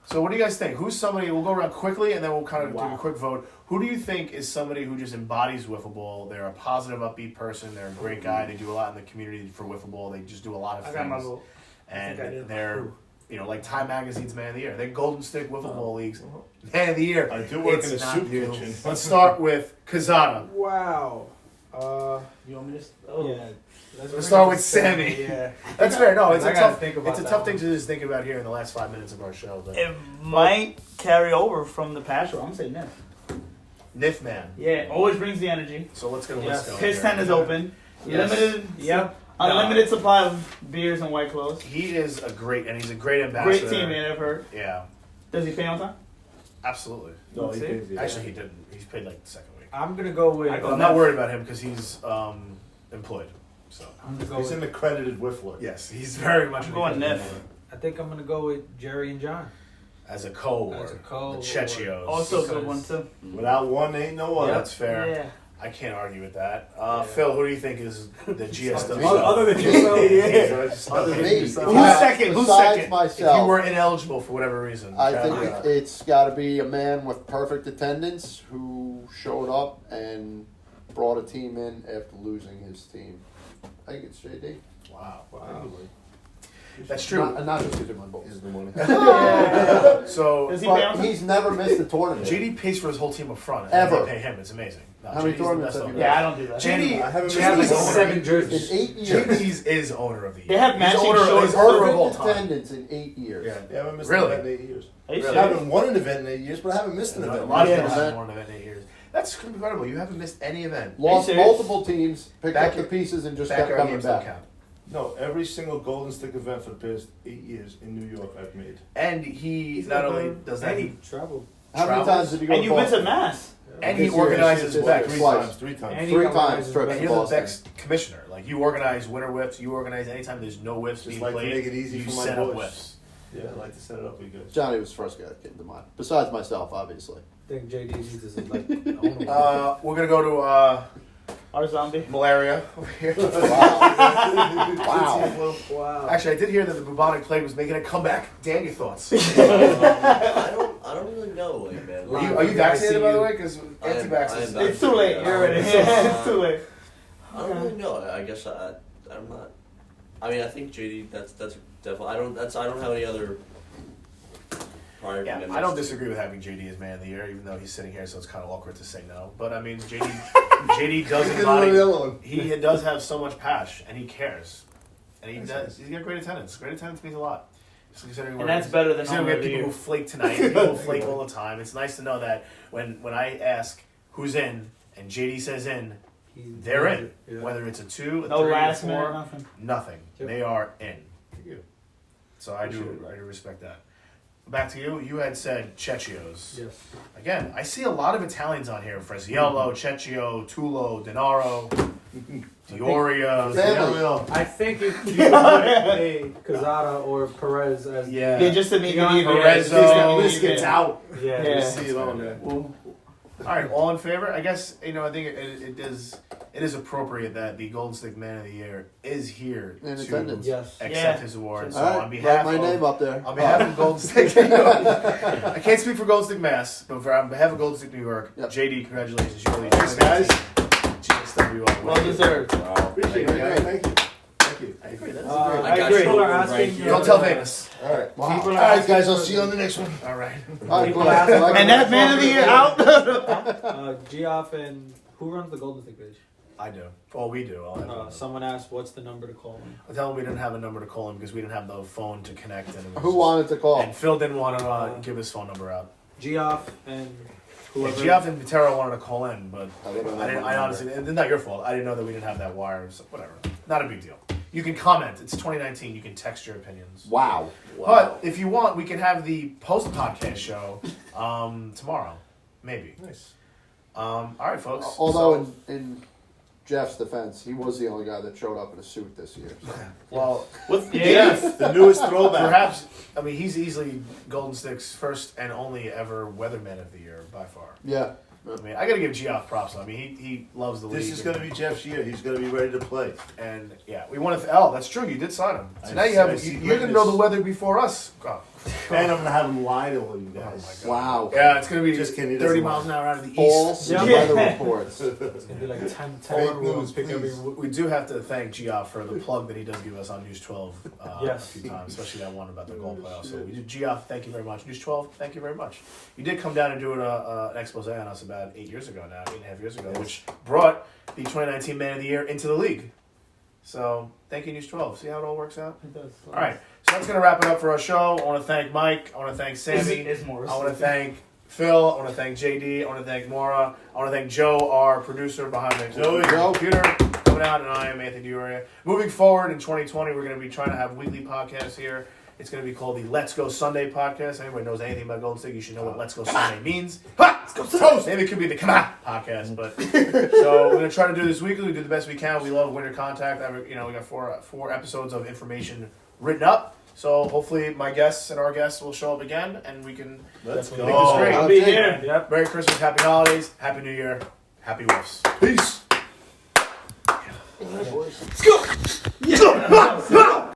So what do you guys think? Who's somebody? We'll go around quickly and then we'll kind of do a quick vote. Who do you think is somebody who just embodies wiffle ball? They're a positive, upbeat person. They're a great guy. They do a lot in the community for wiffle ball. They just do a lot of I got my things. vote. And I did. they're like Time Magazine's Man of the Year. They're Golden Stick Wiffle Ball Leagues Man of the Year. I do work It's in a not soup you. kitchen. Let's start with Kazana. Wow. You want me to? Oh. Yeah. Let's start with Sammy. Yeah. That's fair. No, it's I a gotta tough. think about It's a that tough one. thing to just think about here in the last 5 minutes of our show. But It might carry over from the past row. I'm gonna say Nif. Nif Man. Yeah, always brings the energy. So let's get a Yes. list going. His here. tent is open. Yes. Limited. Yep. Unlimited supply of beers and white clothes. He is a great, and he's a great ambassador. Great teammate, I've heard. Yeah, Does he pay on time? absolutely. No, he See? pays you. Actually, he didn't. He's paid like the second week. I'm gonna go with. I'm not worried about him because he's employed. So I'm gonna go He's with. an accredited whiffler. yes, he's very much. I'm an going accredited Nif. employee. I think I'm gonna go with Jerry and John. As a co-award. As a The co-award. Chechios. Also a good one too. Without one, ain't no other. That's fair. Yeah. I can't argue with that. Phil, who do you think is the GSWL? Other than yourself. Other than Me. yourself. Who's second? Who's Besides second? myself. If you were ineligible for whatever reason. I Chad, think it's got to be a man with perfect attendance who showed up and brought a team in after losing his team. I think it's JD. Wow. Wow. That's true. Not just because of my balls. Is the money. So Does he pay on But time? he's never missed a tournament. JD pays for his whole team up front. And Ever. They pay him. It's amazing. No, How many JD's the tournaments best have of you them. Yeah, I don't do that. JD, I haven't Chad missed has a 7 In jerseys. 8 years. JD is owner of the year. They have He's matching owner, shorts. he's owner of all Perfect time. attendance in 8 years. Yeah. Yeah, I haven't missed Really? an event in 8 years. Are you I serious? haven't won an event in 8 years, but I haven't missed an A event. lot of Yeah. people have event. more than 8 years. That's incredible. You haven't missed any event. Lost serious? multiple teams, picked Back up the pieces, and just Back kept our coming games don't back. count. No, every single Golden Stick event for the past 8 years in New York I've made. And he not only does that, he travel. How many Travels? times did you go And to you've been to Boston? Mass. and he This year, organizes this back year, Three twice. times, 3 times. And Three he times organizes trips And to you're the Boston. Beck's commissioner. Like you organize winter whips. You organize anytime there's no whips Just being like to played. make it easy you for my set up boys. whips. Yeah, I like to set it up pretty good. Johnny was the first guy that came to mind. Besides myself, obviously. I think JD needs is like. owner. We're gonna go to Our zombie. malaria over here. Wow. Wow. Actually, I did hear that the bubonic plague was making a comeback. Dan, your thoughts? I don't really know, like, man. Are you vaccinated, by the way? Because I am anti-vaxxers. It's too late. You're ready. It's too late. I don't really know. I guess I'm not. I mean, I think JD. That's definitely. I don't have any other prior Yeah, commitments. I don't disagree with having JD as man of the year, even though he's sitting here, so it's kind of awkward to say no. But I mean, JD does Look at the embody. other one. He does have so much passion, and he cares, and he does. He's got great attendance. Great attendance means a lot. Just considering And that's better than considering we owner have of the people year. who flake tonight, people who flake all the time. It's nice to know that when I ask who's in and JD says in, they're in. Yeah. Whether it's a 2, a No 3, a last 4, minute, nothing. nothing. Yep. They are in. So I do respect that. Back to you. You had said Chechios. Yes. Again, I see a lot of Italians on here. Fresiello, Cecchio, Tulo, Denaro, Dioria. Family. I think you could put a Cazada or Perez as Yeah. Yeah, just to make it even. Perezzo, Just to make it even. out. Yeah. Yeah. See it on there. Well, All right, all in favor? I guess, I think it is appropriate that the Golden Stick Man of the Year is here In to attendance. Yes. accept Yeah. his award. So All right, on behalf write my of name up there. On behalf of Golden Stick New York, I can't speak for Golden Stick Mass, but on behalf of Golden Stick New York, Yep. JD, congratulations. You really Thanks, guys. GSWL. well deserved. Wow. Appreciate it, guys. Thank you. Thank ranking. Don't tell Venus. All right. Wow. People All are right, guys. I'll see you on the next one. All right. All right, People cool. ask- And that man of the year out. Geoff and who runs the Golden State page? I do. Well, we do. I'll have Someone asked, "What's the number to call him?" I tell him we didn't have a number to call him because we didn't have the phone to connect. And it was Who wanted to call? And Phil didn't want to give his phone number out. Geoff and Yeah, whoever. Geoff and Vitero wanted to call in, but I don't know I my honestly, it's not your fault. I didn't know that we didn't have that wire. So whatever. Not a big deal. You can comment. It's 2019. You can text your opinions. Wow. But if you want, we can have the post-podcast show tomorrow. Maybe. Nice. All right, folks. Although So- in Jeff's defense, he was the only guy that showed up in a suit this year. So. well, What's Yeah. the newest throwback? perhaps, I mean, he's easily Golden State's first and only ever weatherman of the year by far. Yeah. I mean, I got to give Geoff props. I mean, he loves the league. This is going to be Jeff's year. He's going to be ready to play. And yeah, we want to. That's true. You did sign him. So I now you see- have. I see You didn't greatness. know the weather before us. Oh. And I'm going to have him lie to all you Oh guys. my God. Wow. Yeah, it's gonna be Just kidding, he 30 doesn't miles lie. an hour out of the False east. Yeah. weather reports. It's gonna be like 10 Fake everyone news, pick please. We do have to thank Geoff for the plug that he does give us on News 12 Yes. a few times, especially that one about the goal playoffs. So we did Geoff, thank you very much. News 12, thank you very much. You did come down and do an expose on us about 8 years ago now, 8.5 years ago, which brought the 2019 Man of the Year into the league. So thank you, News 12. See how it all works out? It does. All right, so that's going to wrap it up for our show. I want to thank Mike. I want to thank Sammy. Is Morris. I want to thank Phil. I want to thank JD. I want to thank Maura. I want to thank Joe, our producer behind the computer, coming out, and I am Anthony Dioria. Moving forward in 2020, we're going to be trying to have weekly podcasts here. It's going to be called the Let's Go Sunday podcast. Anybody knows anything about Golden State, you should know what Let's Go Sunday means. Let's go Sunday. Maybe it could be the Come On podcast, but so we're going to try to do this weekly. We do the best we can. We love Winter Contact. We got four episodes of information written up. So hopefully my guests and our guests will show up again, and we can Let's make go. this great. I'll be take here. it. Yep. Merry Christmas, Happy Holidays, Happy New Year, Happy Wolves. Peace. All right, boys.